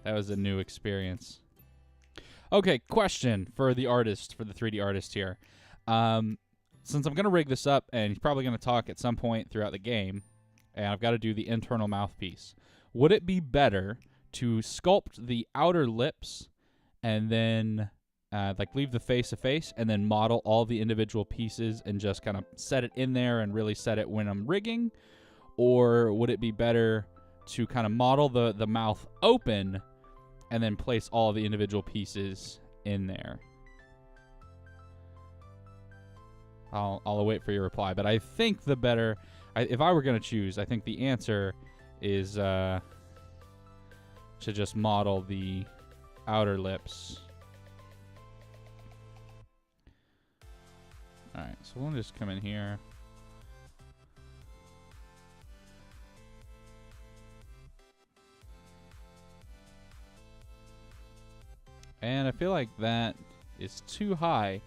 That was a new experience. Okay, question for the artist, for the 3D artist here. Since I'm going to rig this up, and he's probably going to talk at some point throughout the game, and I've got to do the internal mouthpiece, would it be better to sculpt the outer lips and then like leave the face a face and then model all the individual pieces and just kind of set it in there and really set it when I'm rigging? Or would it be better to kind of model the mouth open and then place all the individual pieces in there? I'll await for your reply. But I think if I were going to choose, I think the answer is to just model the outer lips. All right, so we'll just come in here. And I feel like that is too high.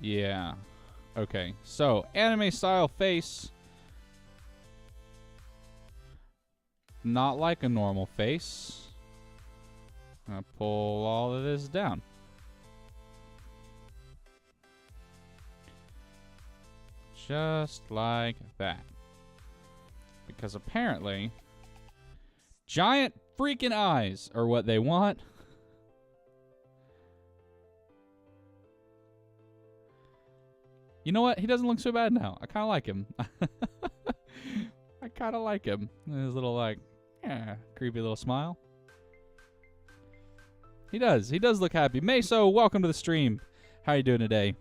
Yeah. Okay, so anime style face. Not like a normal face. I'm gonna pull all of this down. Just like that. Because apparently, giant freaking eyes are what they want. You know what? He doesn't look so bad now. I kind of like him. I kind of like him. His little, like, creepy little smile. He does. He does look happy. Meso, welcome to the stream. How you doing today?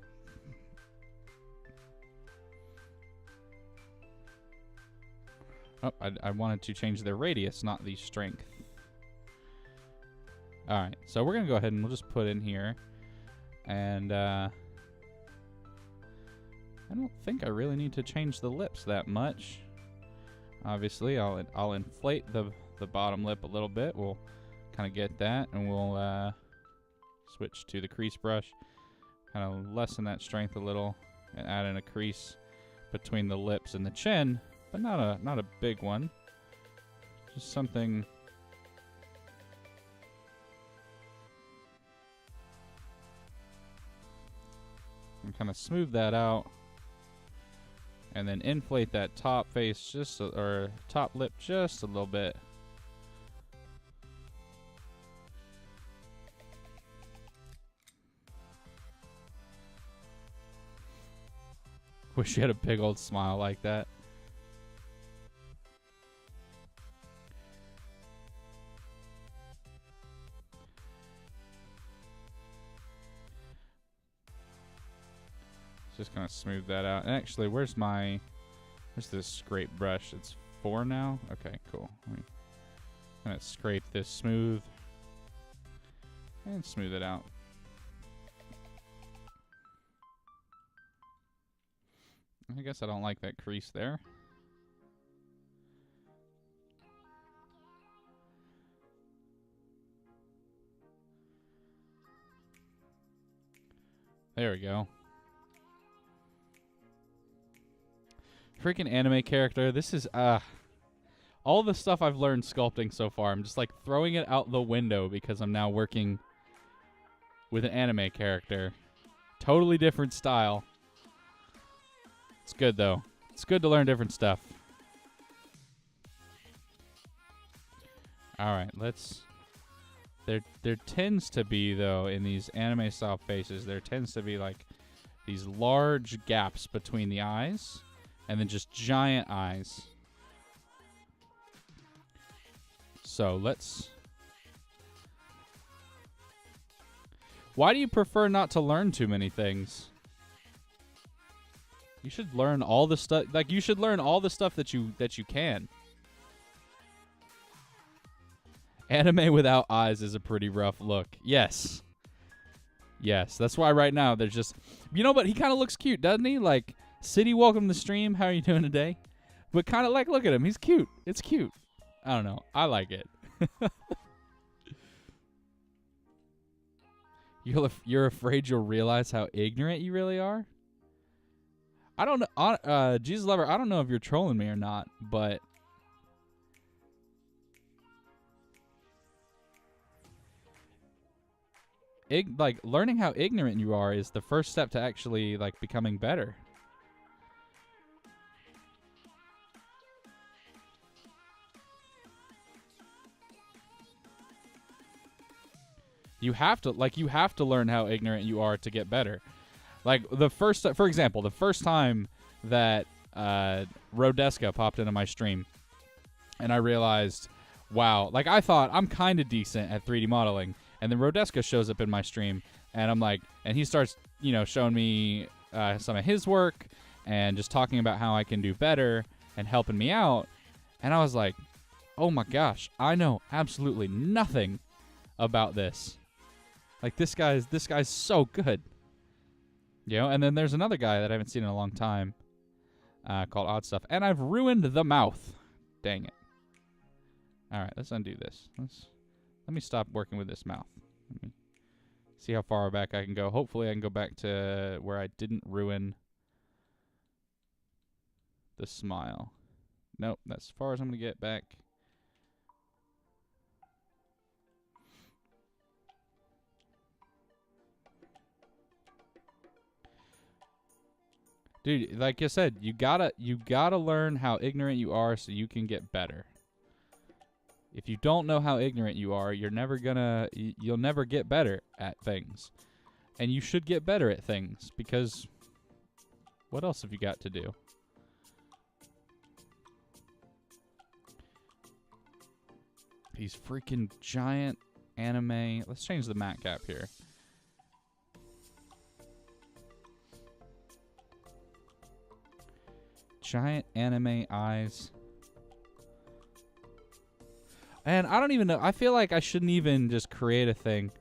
Oh, I wanted to change their radius, not the strength. All right, so we're going to go ahead and we'll just put in here. And I don't think I really need to change the lips that much. Obviously, I'll inflate the bottom lip a little bit. We'll kind of get that, and we'll switch to the crease brush. Kind of lessen that strength a little, and add in a crease between the lips and the chin, but not a big one. Just something. And kind of smooth that out. And then inflate that top face or top lip just a little bit. Wish you had a big old smile like that. Just kind of smooth that out. And actually, where's this scrape brush? It's 4 now? Okay, cool. Let me kind of scrape this smooth. And smooth it out. I guess I don't like that crease there. There we go. Freaking anime character. This is, all the stuff I've learned sculpting so far, I'm just like throwing it out the window because I'm now working with an anime character. Totally different style. It's good though. It's good to learn different stuff. Alright, let's... There tends to be, though, in these anime style faces, there tends to be like these large gaps between the eyes. And then just giant eyes. So let's... Why do you prefer not to learn too many things? You should learn all the stuff. Like, you should learn all the stuff that you can. Anime without eyes is a pretty rough look. Yes. Yes, that's why right now there's just... You know, but he kind of looks cute, doesn't he? Like... City, welcome to the stream. How are you doing today? But kind of like, look at him. He's cute. It's cute. I don't know. I like it. You're afraid you'll realize how ignorant you really are? I don't know. Jesus Lover, I don't know if you're trolling me or not, but... like, learning how ignorant you are is the first step to actually, like, becoming better. You have to learn how ignorant you are to get better. Like, for example, the first time that Rodeska popped into my stream, and I realized, wow, like, I thought I'm kind of decent at 3D modeling, and then Rodeska shows up in my stream, and I'm like, and he starts, you know, showing me some of his work, and just talking about how I can do better, and helping me out, and I was like, oh my gosh, I know absolutely nothing about this. Like, this guy's so good. You know, and then there's another guy that I haven't seen in a long time called Odd Stuff. And I've ruined the mouth. Dang it. All right, let's undo this. Let me stop working with this mouth. Let me see how far back I can go. Hopefully I can go back to where I didn't ruin the smile. Nope, that's as far as I'm going to get back. Dude, like I said, you gotta learn how ignorant you are so you can get better. If you don't know how ignorant you are, you'll never get better at things. And you should get better at things, because what else have you got to do? These freaking giant anime... Let's change the matte cap here. Giant anime eyes. And I don't even know. I feel like I shouldn't even just create a thing.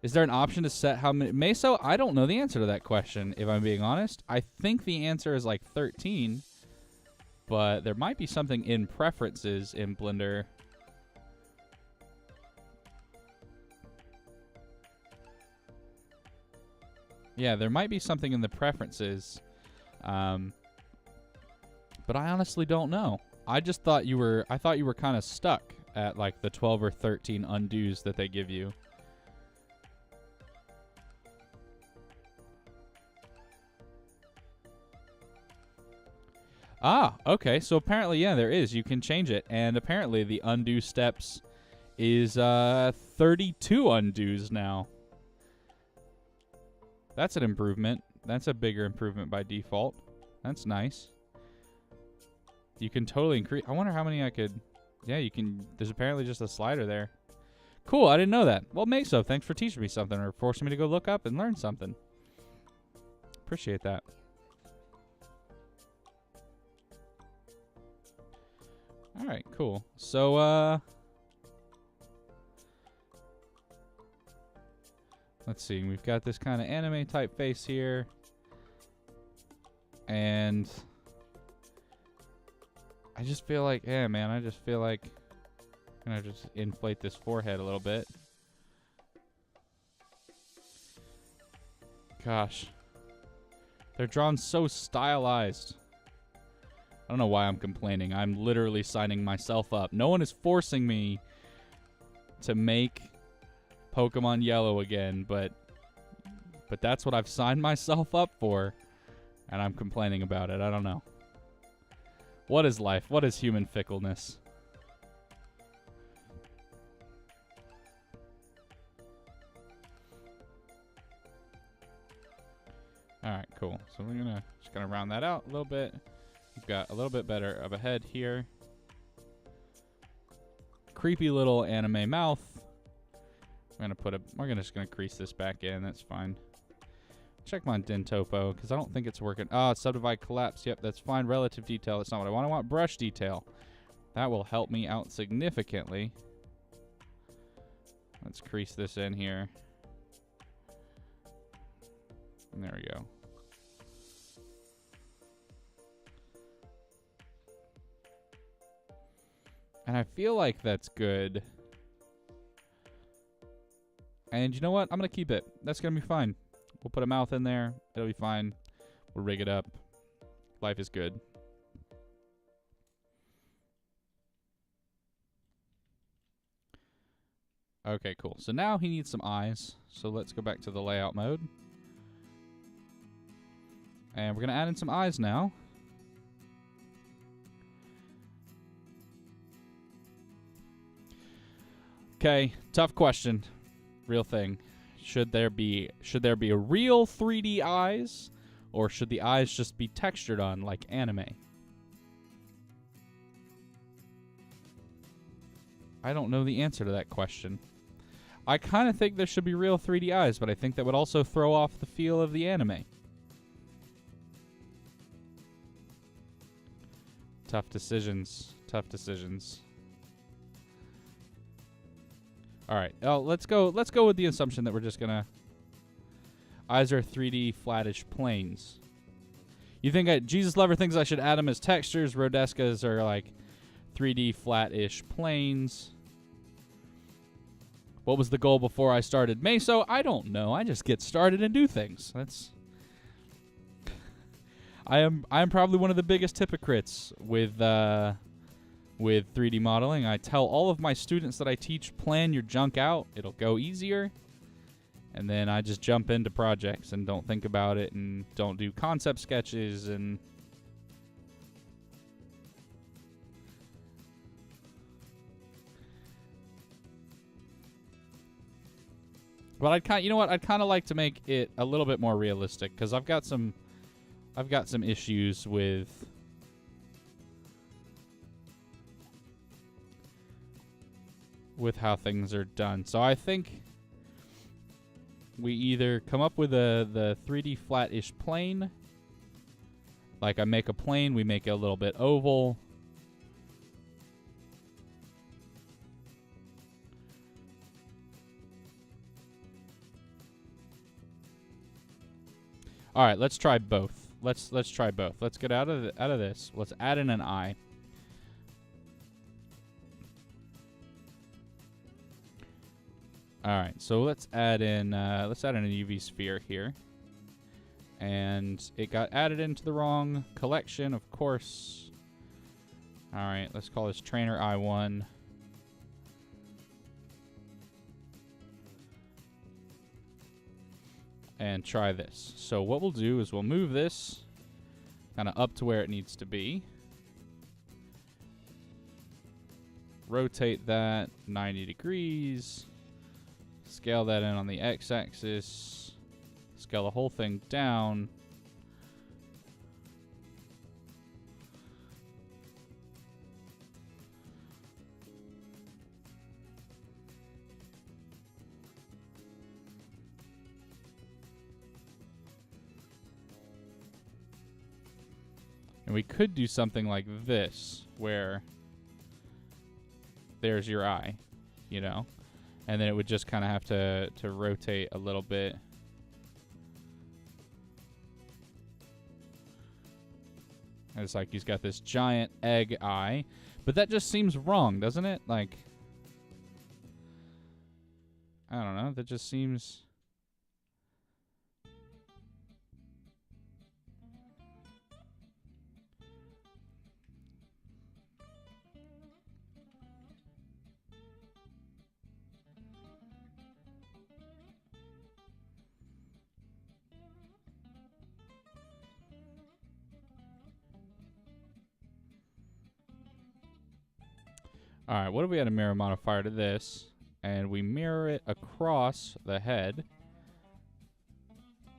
Is there an option to set how many? Meso, I don't know the answer to that question, if I'm being honest. I think the answer is like 13, but there might be something in preferences in Blender. Yeah, there might be something in the preferences, but I honestly don't know. I just thought you were, kind of stuck at like the 12 or 13 undos that they give you. Ah, okay. So apparently, yeah, there is. You can change it. And apparently the undo steps is 32 undos now. That's an improvement. That's a bigger improvement by default. That's nice. You can totally increase. I wonder how many I could... Yeah, you can... There's apparently just a slider there. Cool, I didn't know that. Well, Meso, thanks for teaching me something or forcing me to go look up and learn something. Appreciate that. All right, cool. So, let's see. We've got this kind of anime type face here. And I just feel like, yeah, man, I just feel like I'm going to just inflate this forehead a little bit. Gosh. They're drawn so stylized. I don't know why I'm complaining. I'm literally signing myself up. No one is forcing me to make Pokemon Yellow again, but that's what I've signed myself up for, and I'm complaining about it. I don't know. What is life? What is human fickleness? All right, cool. So we're just gonna round that out a little bit. We've got a little bit better of a head here. Creepy little anime mouth. We're just gonna crease this back in. That's fine. Check my DIN topo because I don't think it's working. Ah, subdivide collapse. Yep, that's fine. Relative detail. That's not what I want. I want brush detail. That will help me out significantly. Let's crease this in here. And there we go. And I feel like that's good. And you know what? I'm going to keep it. That's going to be fine. We'll put a mouth in there. It'll be fine. We'll rig it up. Life is good. Okay, cool. So now he needs some eyes. So let's go back to the layout mode. And we're going to add in some eyes now. Okay, tough question. Real thing. Should there be a real 3D eyes, or should the eyes just be textured on like anime? I don't know the answer to that question. I kind of think there should be real 3D eyes, but I think that would also throw off the feel of the anime. Tough decisions. Tough decisions. All right. Oh, let's go with the assumption that we're just gonna eyes are 3D flattish planes. You think Jesus Lover thinks I should add them as textures? Rodescas are like 3D flat-ish planes. What was the goal before I started Meso? I don't know. I just get started and do things. That's. I am probably one of the biggest hypocrites with 3D modeling. I tell all of my students that I teach, plan your junk out. It'll go easier. And then I just jump into projects and don't think about it and don't do concept sketches and... But I'd kind, you know what? I'd kind of like to make it a little bit more realistic because I've got some issues with how things are done. So I think we either come up with the 3D flat-ish plane. Like I make a plane, we make it a little bit oval. All right, let's try both. Let's try both. Let's get out of this. Let's add in an eye. All right, so let's add in a UV sphere here, and it got added into the wrong collection, of course. All right, let's call this Trainer I1. And try this. So what we'll do is we'll move this kind of up to where it needs to be. Rotate that 90 degrees. Scale that in on the x-axis. Scale the whole thing down. And we could do something like this, where there's your eye, you know? And then it would just kind of have to rotate a little bit. And it's like he's got this giant egg eye. But that just seems wrong, doesn't it? Like, I don't know. That just seems... All right, what if we had a mirror modifier to this, and we mirror it across the head?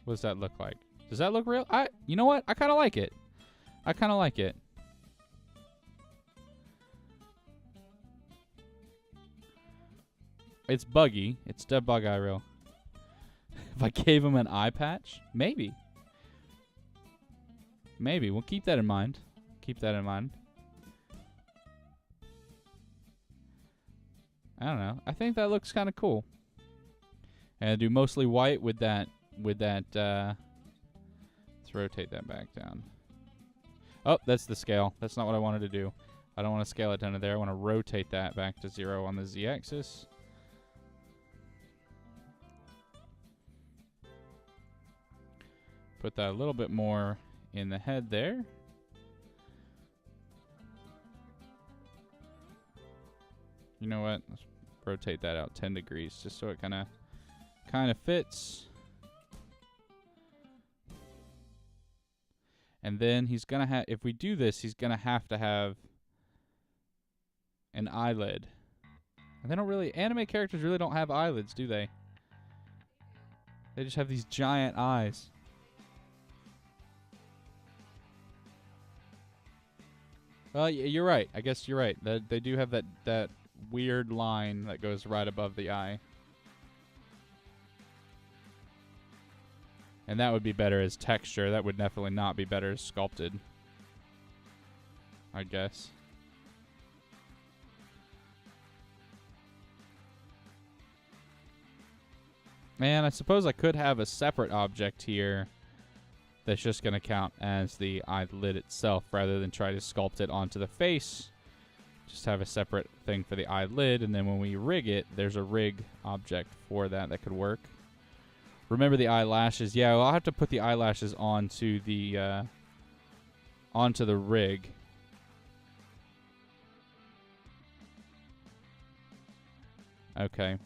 What does that look like? Does that look real? You know what? I kind of like it. I kind of like it. It's buggy. It's dead bug eye real. If I gave him an eye patch, maybe. Maybe. We'll keep that in mind. Keep that in mind. I don't know. I think that looks kind of cool. And do mostly white with that, let's rotate that back down. Oh, that's the scale. That's not what I wanted to do. I don't want to scale it down to there. I want to rotate that back to 0 on the z-axis. Put that a little bit more in the head there. You know what? Let's rotate that out 10 degrees just so it kind of fits. And then he's going to have, if we do this, he's going to have an eyelid. And they don't really, anime characters really don't have eyelids, do they? They just have these giant eyes. Well, you're right. I guess you're right. They do have that weird line that goes right above the eye. And that would be better as texture. That would definitely not be better as sculpted, I guess. Man, I suppose I could have a separate object here that's just going to count as the eyelid itself rather than try to sculpt it onto the face. Just have a separate thing for the eyelid, and then when we rig it, there's a rig object for that could work. Remember the eyelashes? Yeah, well, I'll have to put the eyelashes onto the rig. Okay.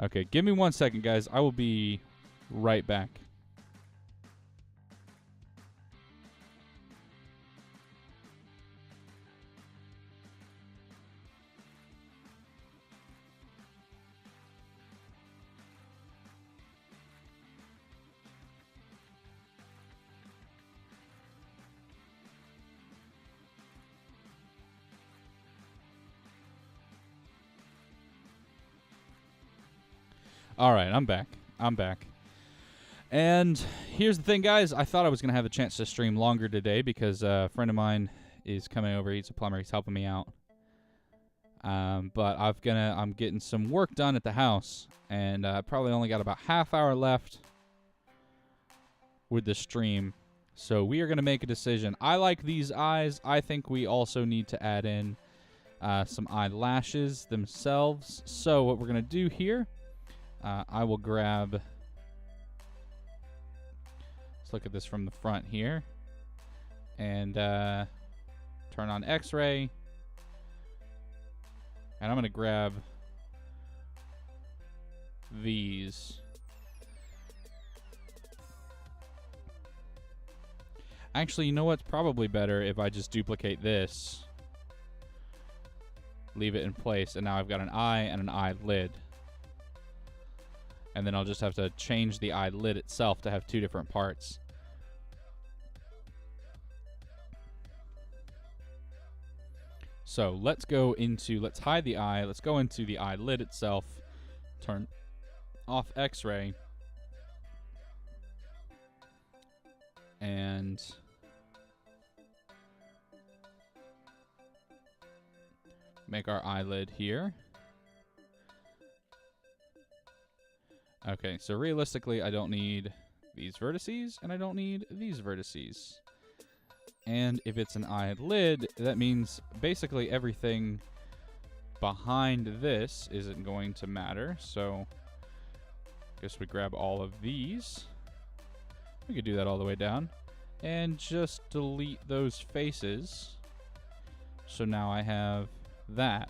Okay, give me 1 second, guys. I will be right back. All right, I'm back. And here's the thing, guys. I thought I was going to have a chance to stream longer today because a friend of mine is coming over. He's a plumber. He's helping me out. But I'm getting some work done at the house, and I probably only got about half hour left with the stream. So we are going to make a decision. I like these eyes. I think we also need to add in some eyelashes themselves. So what we're going to do here, I will grab... Let's look at this from the front here. And turn on X-ray. And I'm going to grab these. Actually, you know what's probably better if I just duplicate this. Leave it in place, and now I've got an eye and an eyelid. And then I'll just have to change the eyelid itself to have two different parts. So let's hide the eye. Let's go into the eyelid itself. Turn off X-ray. And make our eyelid here. Okay, so realistically, I don't need these vertices, and I don't need these vertices. And if it's an eyelid, that means basically everything behind this isn't going to matter. So I guess we grab all of these. We could do that all the way down. And just delete those faces. So now I have that.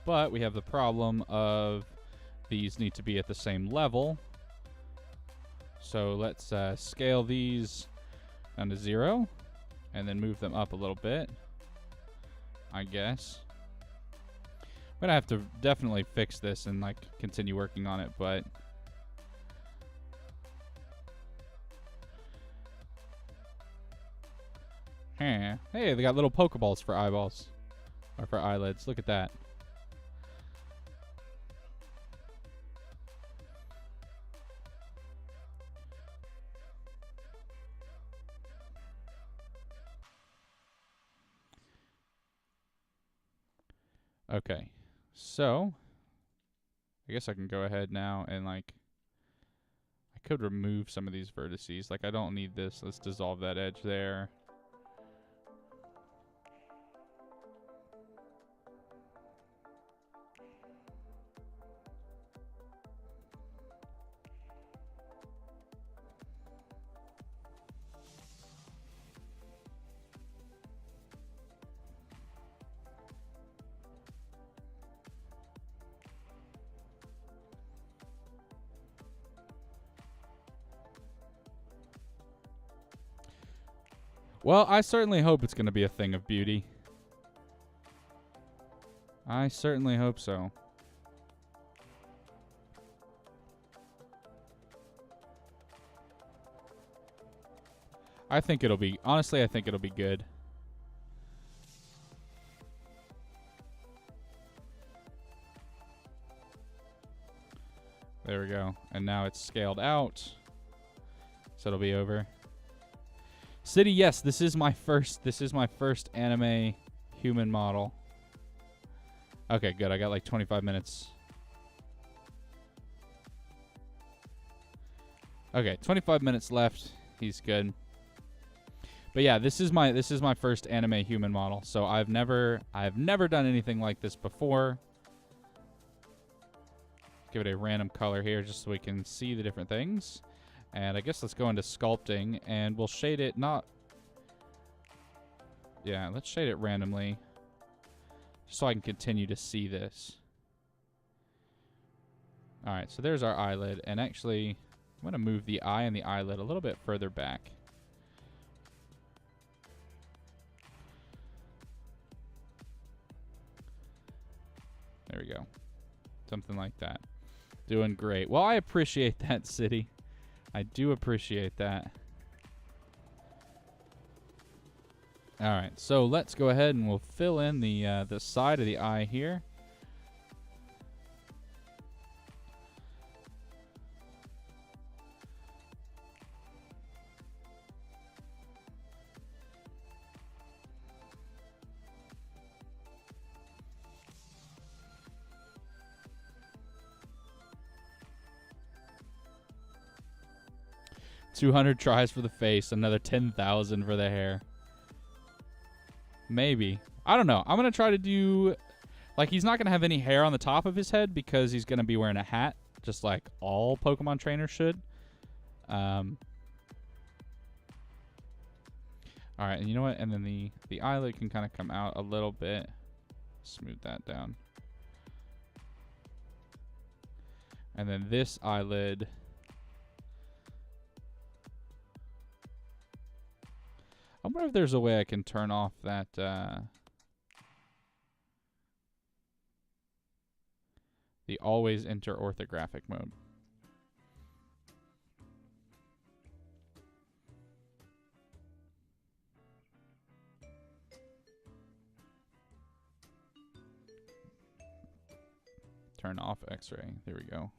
But we have the problem of these need to be at the same level. So let's scale these down to 0 and then move them up a little bit, I guess. I'm going to have to definitely fix this and like continue working on it, but hey, they got little Pokeballs for eyeballs or for eyelids. Look at that. Okay, so I guess I can go ahead now and like I could remove some of these vertices. Like I don't need this. Let's dissolve that edge there. Well, I certainly hope it's going to be a thing of beauty. I certainly hope so. I think it'll be, honestly, I think it'll be good. There we go. And now it's scaled out. So it'll be over. City, yes, this is my first anime human model. Okay, good. I got like 25 minutes. Okay, 25 minutes left. He's good. But yeah, this is my first anime human model. So I've never done anything like this before. Give it a random color here just so we can see the different things. And I guess let's go into sculpting, and we'll shade it let's shade it randomly just so I can continue to see this. All right, so there's our eyelid, and actually I'm going to move the eye and the eyelid a little bit further back. There we go. Something like that. Doing great. Well, I appreciate that, City. I do appreciate that. All right, so let's go ahead and we'll fill in the side of the eye here. 200 tries for the face, another 10,000 for the hair. Maybe. I don't know. I'm going to try to do... Like, he's not going to have any hair on the top of his head because he's going to be wearing a hat, just like all Pokemon trainers should. All right, and you know what? And then the eyelid can kind of come out a little bit. Smooth that down. And then this eyelid... I wonder if there's a way I can turn off that... the always enter orthographic mode. Turn off X-ray. There we go.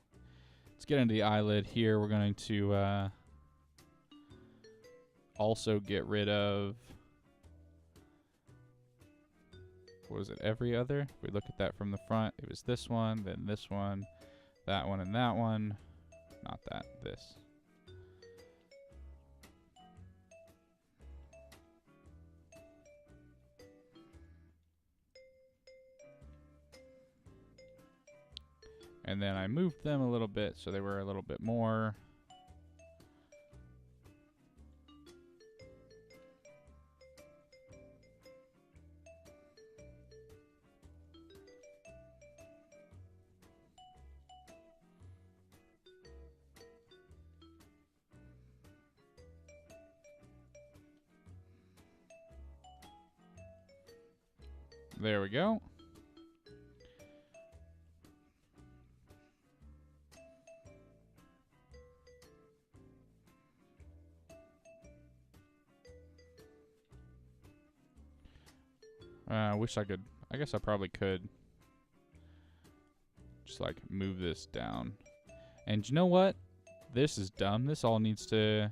Let's get into the eyelid here. We're going to also get rid of... What was it? Every other? If we look at that from the front, it was this one, then this one, that one, and that one. Not that. This. And then I moved them a little bit so they were a little bit more. There we go. I wish I could. I guess I probably could just like move this down. And you know what? This is dumb. This all needs to...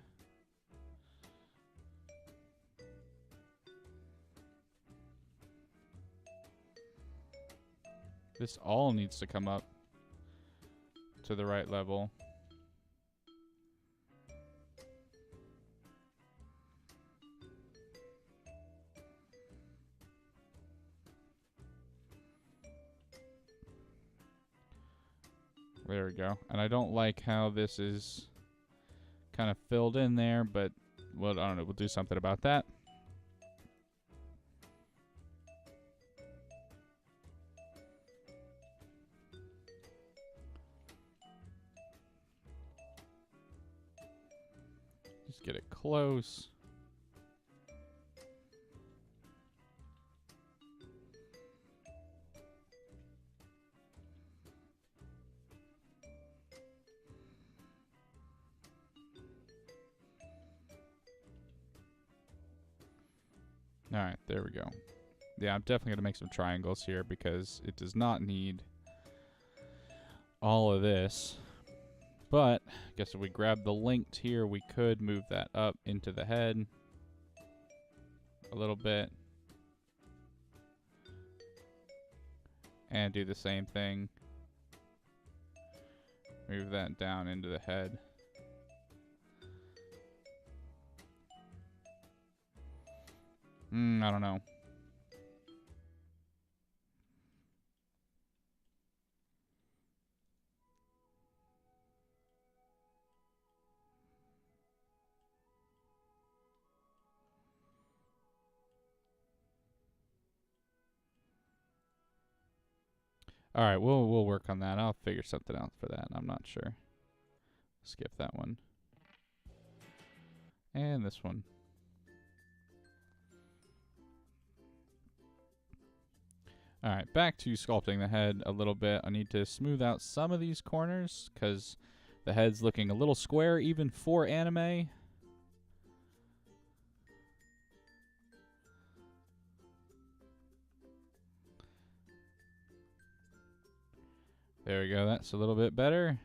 This all needs to come up to the right level. There we go. And I don't like how this is kind of filled in there, but well, I don't know. We'll do something about that. Just get it close. All right, there we go. Yeah, I'm definitely going to make some triangles here because it does not need all of this. But I guess if we grab the linked here, we could move that up into the head a little bit. And do the same thing. Move that down into the head. I don't know. All right, we'll work on that. I'll figure something out for that. I'm not sure. Skip that one. And this one. All right, back to sculpting the head a little bit. I need to smooth out some of these corners because the head's looking a little square even for anime. There we go. That's a little bit better.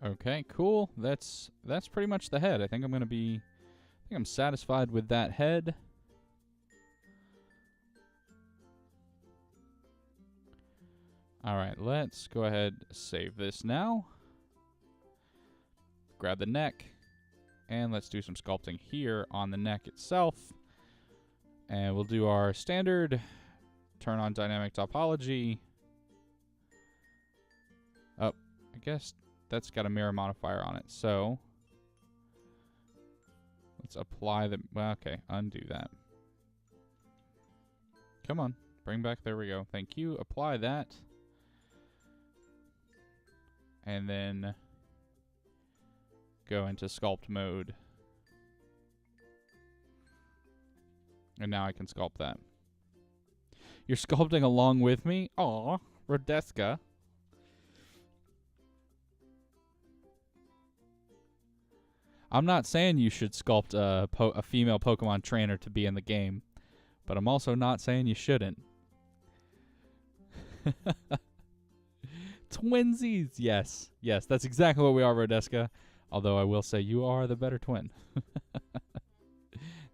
Okay, cool. That's pretty much the head. I think I'm satisfied with that head. All right, let's go ahead, save this now. Grab the neck, and let's do some sculpting here on the neck itself. And we'll do our standard, turn on dynamic topology. Oh, I guess that's got a mirror modifier on it, so let's apply the, well, okay, undo that. Come on, bring back, there we go. Thank you, apply that. And then go into sculpt mode. And now I can sculpt that. You're sculpting along with me? Aw, Rodeska. I'm not saying you should sculpt a female Pokemon trainer to be in the game, but I'm also not saying you shouldn't. Twinsies! Yes. Yes, that's exactly what we are, Rodeska. Although I will say you are the better twin.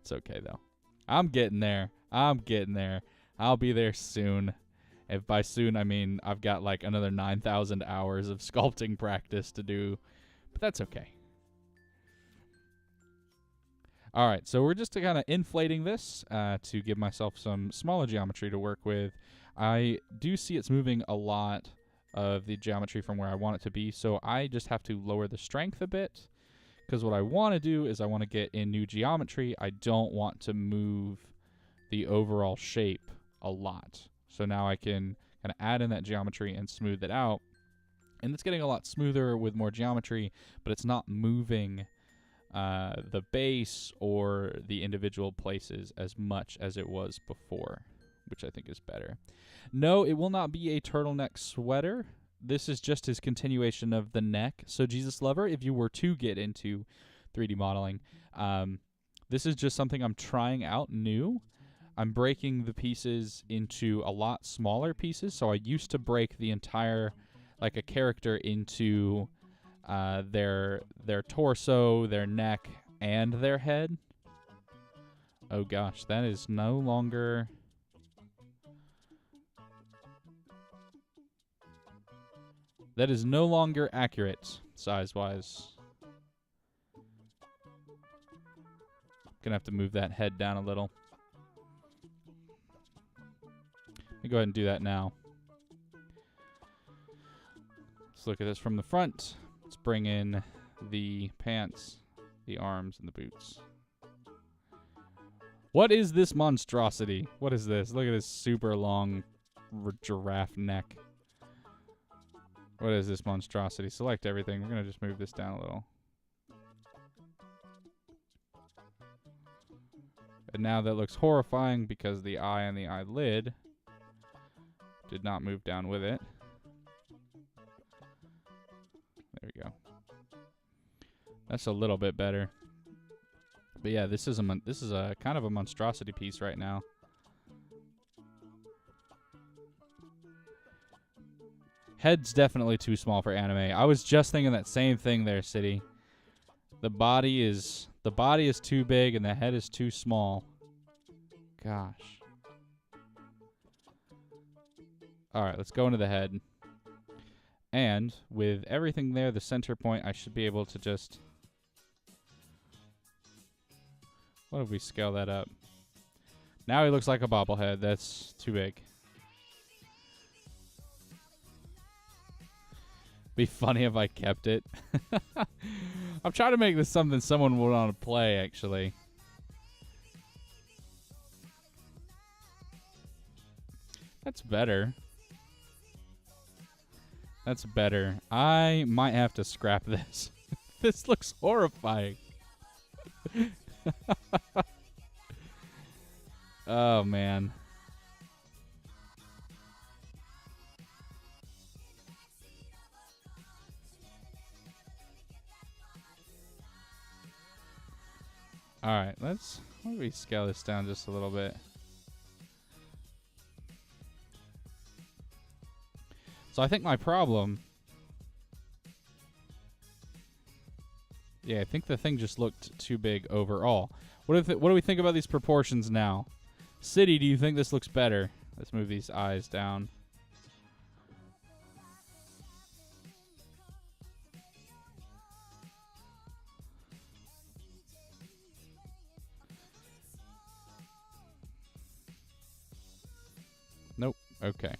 It's okay, though. I'm getting there. I'm getting there. I'll be there soon. If by soon, I mean I've got like another 9,000 hours of sculpting practice to do. But that's okay. All right, so we're just kind of inflating this to give myself some smaller geometry to work with. I do see it's moving a lot of the geometry from where I want it to be, so I just have to lower the strength a bit, because what I want to do is I want to get in new geometry. I don't want to move the overall shape a lot. So now I can kind of add in that geometry and smooth it out, and it's getting a lot smoother with more geometry, but it's not moving the base or the individual places as much as it was before, which I think is better. No, it will not be a turtleneck sweater. This is just his continuation of the neck. So Jesus Lover, if you were to get into 3D modeling, this is just something I'm trying out new. I'm breaking the pieces into a lot smaller pieces. So I used to break the entire, like a character into their torso, their neck, and their head. Oh gosh, that is no longer... That is no longer accurate, size-wise. Gonna have to move that head down a little. Let me go ahead and do that now. Let's look at this from the front. Let's bring in the pants, the arms, and the boots. What is this monstrosity? What is this? Look at this super long giraffe neck. What is this monstrosity? Select everything. We're going to just move this down a little. And now that looks horrifying because the eye and the eyelid did not move down with it. There we go. That's a little bit better. But yeah, this is a kind of a monstrosity piece right now. Head's definitely too small for anime. I was just thinking that same thing there, City. The body is too big and the head is too small. Gosh. All right, let's go into the head. And with everything there, the center point, I should be able to just... What if we scale that up? Now he looks like a bobblehead. That's too big. Be funny if I kept it. I'm trying to make this something someone would want to play, actually. That's better. That's better. I might have to scrap this. This looks horrifying. Oh, man. All right, let's maybe scale this down just a little bit. So I think my problem Yeah, I think the thing just looked too big overall. What do we think about these proportions now? City, do you think this looks better? Let's move these eyes down. Nope. Okay.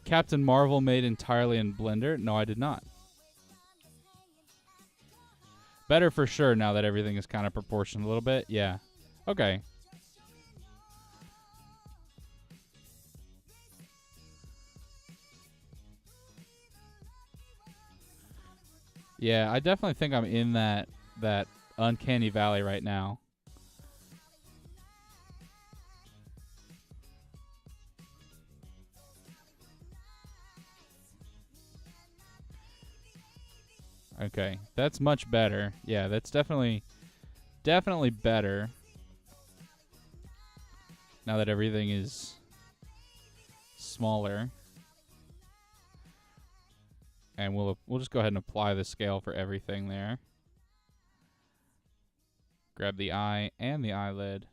Captain Marvel made entirely in Blender? No, I did not. Better for sure now that everything is kind of proportioned a little bit. Yeah. Okay. Yeah, I definitely think I'm in that uncanny valley right now. Okay, that's much better. Yeah, that's definitely better. Now that everything is smaller. And we'll just go ahead and apply the scale for everything there. Grab the eye and the eyelid.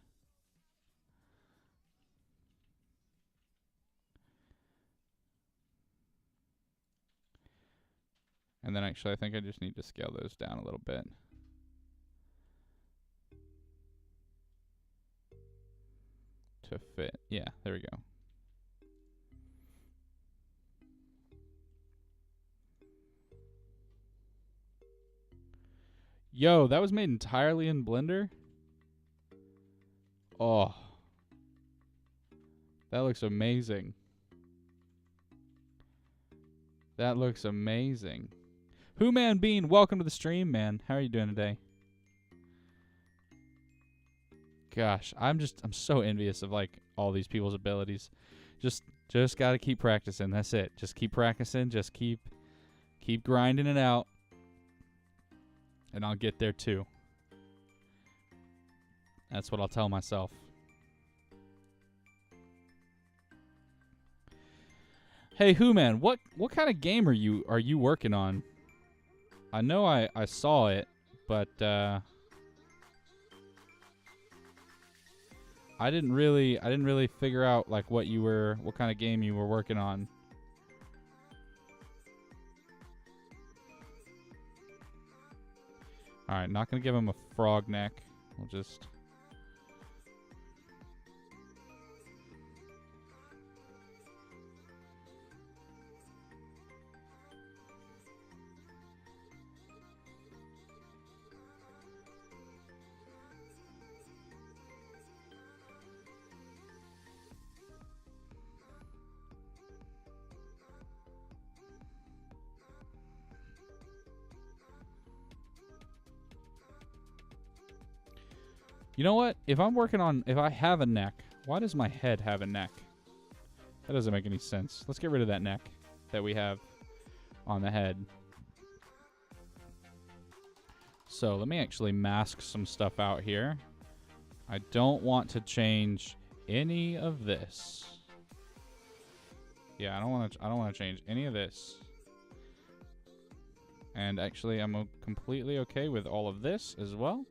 And then actually I think I just need to scale those down a little bit. To fit. Yeah, there we go. Yo, that was made entirely in Blender? Oh. That looks amazing. That looks amazing. Who Man Bean, welcome to the stream, man. How are you doing today? Gosh, I'm so envious of like all these people's abilities. Just got to keep practicing. That's it. Just keep practicing. Just keep grinding it out. And I'll get there too. That's what I'll tell myself. Hey, Who Man, what kind of game are you working on? I know I saw it, but I didn't really figure out like what kind of game you were working on. All right, not gonna give him a frog neck. We'll just. You know what? If I have a neck, why does my head have a neck? That doesn't make any sense. Let's get rid of that neck that we have on the head. So let me actually mask some stuff out here. I don't want to change any of this. Yeah, I don't want to change any of this. And actually, I'm completely okay with all of this as well.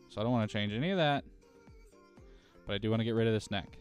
So I don't want to change any of that. But I do want to get rid of this neck.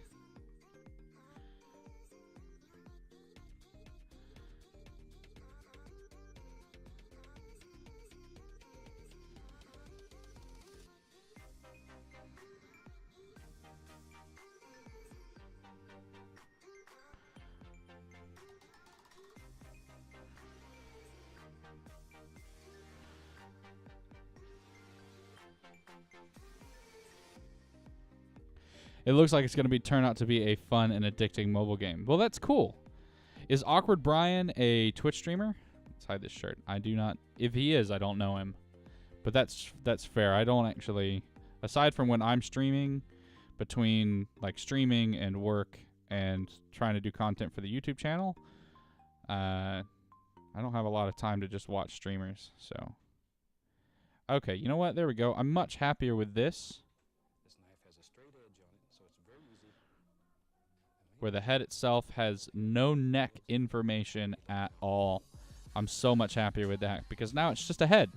It looks like it's going to turn out to be a fun and addicting mobile game. Well, that's cool. Is Awkward Brian a Twitch streamer? Let's hide this shirt. I do not. If he is, I don't know him. But that's fair. I don't actually. Aside from when I'm streaming, between like streaming and work and trying to do content for the YouTube channel, I don't have a lot of time to just watch streamers. So, okay, you know what? There we go. I'm much happier with this. where the head itself has no neck information at all. I'm so much happier with that because now it's just a head.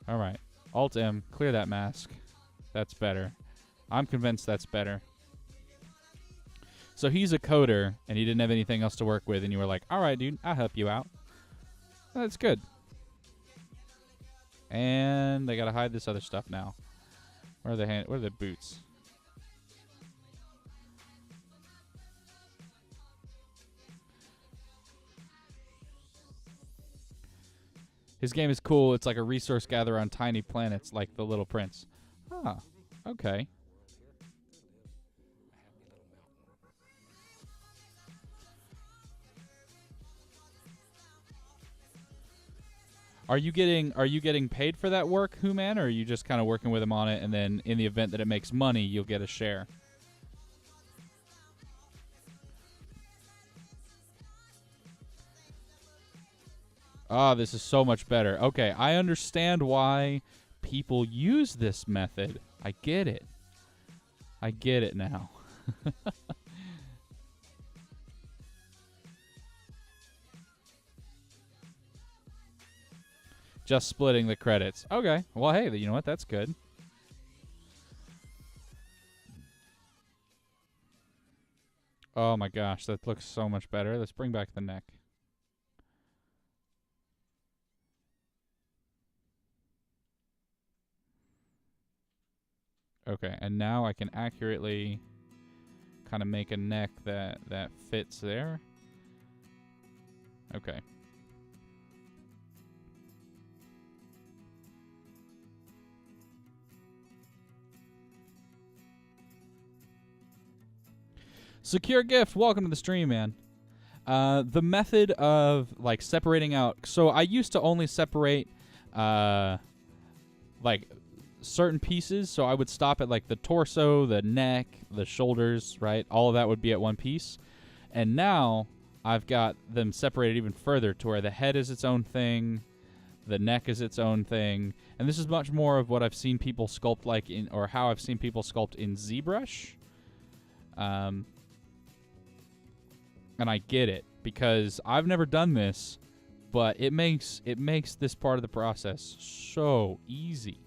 All right. Alt-M, clear that mask. That's better. I'm convinced that's better. So he's a coder, and he didn't have anything else to work with, and you were like, all right, dude, I'll help you out. That's good. And they got to hide this other stuff now. Where are the boots? His game is cool. It's like a resource gatherer on tiny planets like The Little Prince. Ah, okay. Are you getting paid for that work, Who-Man, or are you just kind of working with him on it, and then in the event that it makes money, you'll get a share? Ah, this is so much better. Okay, I understand why people use this method. I get it. I get it now. Just splitting the credits. Okay. Well, hey, you know what? That's good. Oh my gosh, that looks so much better. Let's bring back the neck. Okay, and now I can accurately kind of make a neck that fits there. Okay. Secure gift. Welcome to the stream, man. The method of like separating out. So I used to only separate like certain pieces. So I would stop at like the torso, the neck, the shoulders, right? All of that would be at one piece. And now I've got them separated even further to where the head is its own thing, the neck is its own thing. And this is much more of what I've seen people sculpt like in, or how I've seen people sculpt in ZBrush. And I get it because I've never done this, but it makes this part of the process so easy.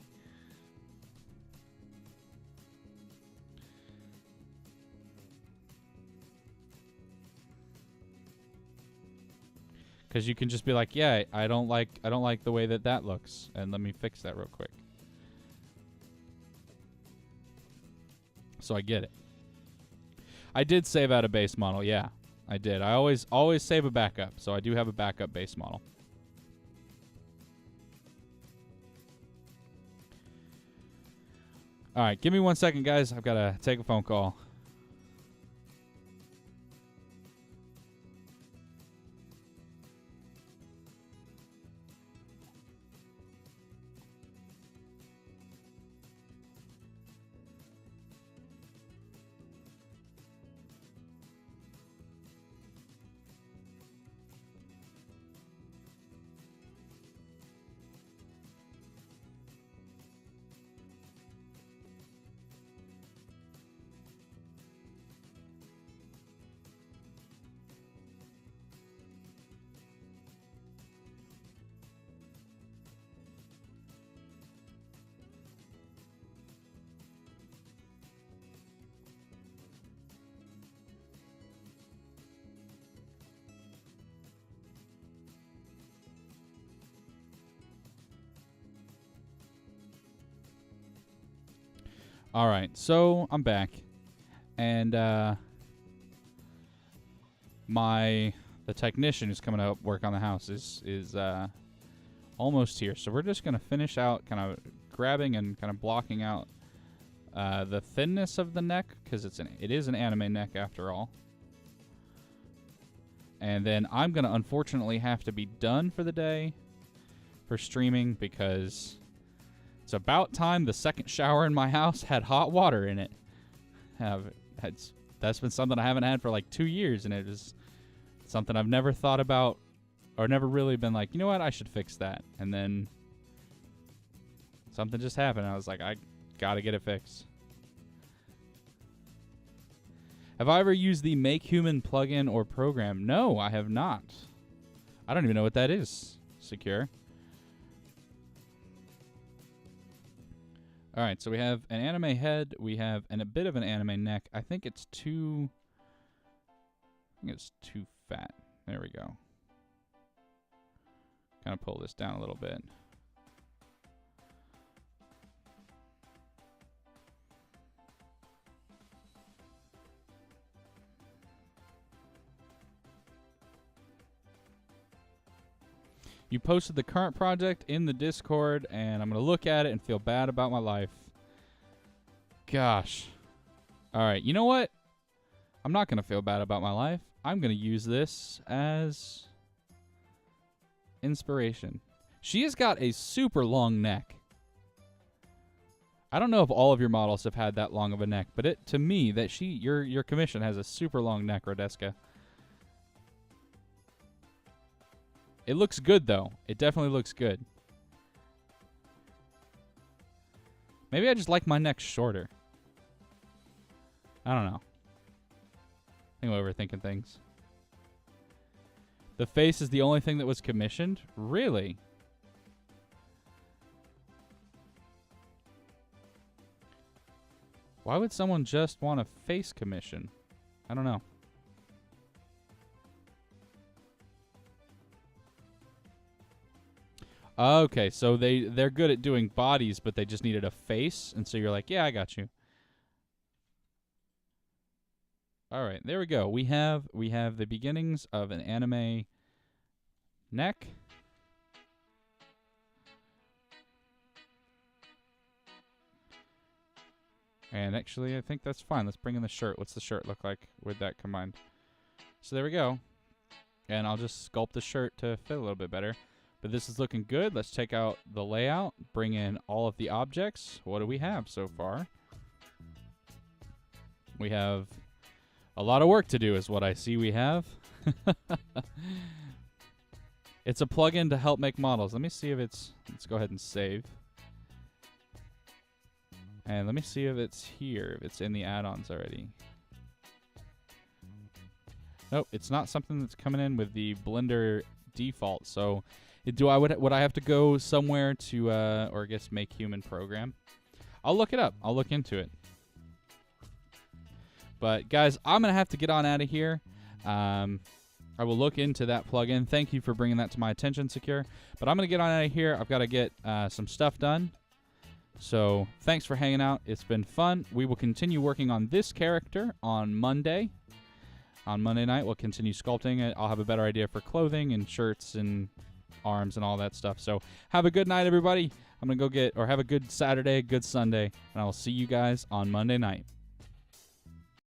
Because you can just be like, yeah, I don't like the way that looks, and let me fix that real quick. So I get it. I did save out a base model, yeah. I did. I always save a backup, so I do have a backup base model. All right, give me 1 second, guys. I've got to take a phone call. All right, so I'm back, and the technician who's coming to work on the house is almost here. So we're just gonna finish out, kind of grabbing and kind of blocking out the thinness of the neck because it is an anime neck after all. And then I'm gonna unfortunately have to be done for the day for streaming because it's about time the second shower in my house had hot water in it. That's been something I haven't had for like 2 years, and it is something I've never thought about or never really been like, you know what, I should fix that. And then something just happened. I was like, I gotta get it fixed. Have I ever used the Make Human plugin or program? No, I have not. I don't even know what that is. Secure. All right, so we have an anime head. We have a bit of an anime neck. I think it's too fat. There we go. Kind of pull this down a little bit. You posted the current project in the Discord, and I'm going to look at it and feel bad about my life. Gosh. All right, you know what? I'm not going to feel bad about my life. I'm going to use this as inspiration. She has got a super long neck. I don't know if all of your models have had that long of a neck, but to me, your commission has a super long neck, Rodeska. It looks good, though. It definitely looks good. Maybe I just like my neck shorter. I don't know. I think I'm overthinking things. The face is the only thing that was commissioned? Really? Why would someone just want a face commission? I don't know. Okay, so they're good at doing bodies, but they just needed a face, and so you're like, yeah, I got you. All right, there we go. We have the beginnings of an anime neck. And actually, I think that's fine. Let's bring in the shirt. What's the shirt look like with that combined? So there we go. And I'll just sculpt the shirt to fit a little bit better. But this is looking good. Let's check out the layout, bring in all of the objects. What do we have so far? We have a lot of work to do is what I see we have. It's a plugin to help make models. Let me see if let's go ahead and save. And let me see if it's here, if it's in the add-ons already. Nope, it's not something that's coming in with the Blender default. So would I have to go somewhere to, or I guess Make Human program? I'll look it up. I'll look into it. But guys, I'm going to have to get on out of here. I will look into that plugin. Thank you for bringing that to my attention, Secure. But I'm going to get on out of here. I've got to get some stuff done. So thanks for hanging out. It's been fun. We will continue working on this character on Monday. On Monday night, we'll continue sculpting it. I'll have a better idea for clothing and shirts and arms and all that stuff. So have a good night, everybody. I'm going to go have a good Saturday, good Sunday, and I will see you guys on Monday night.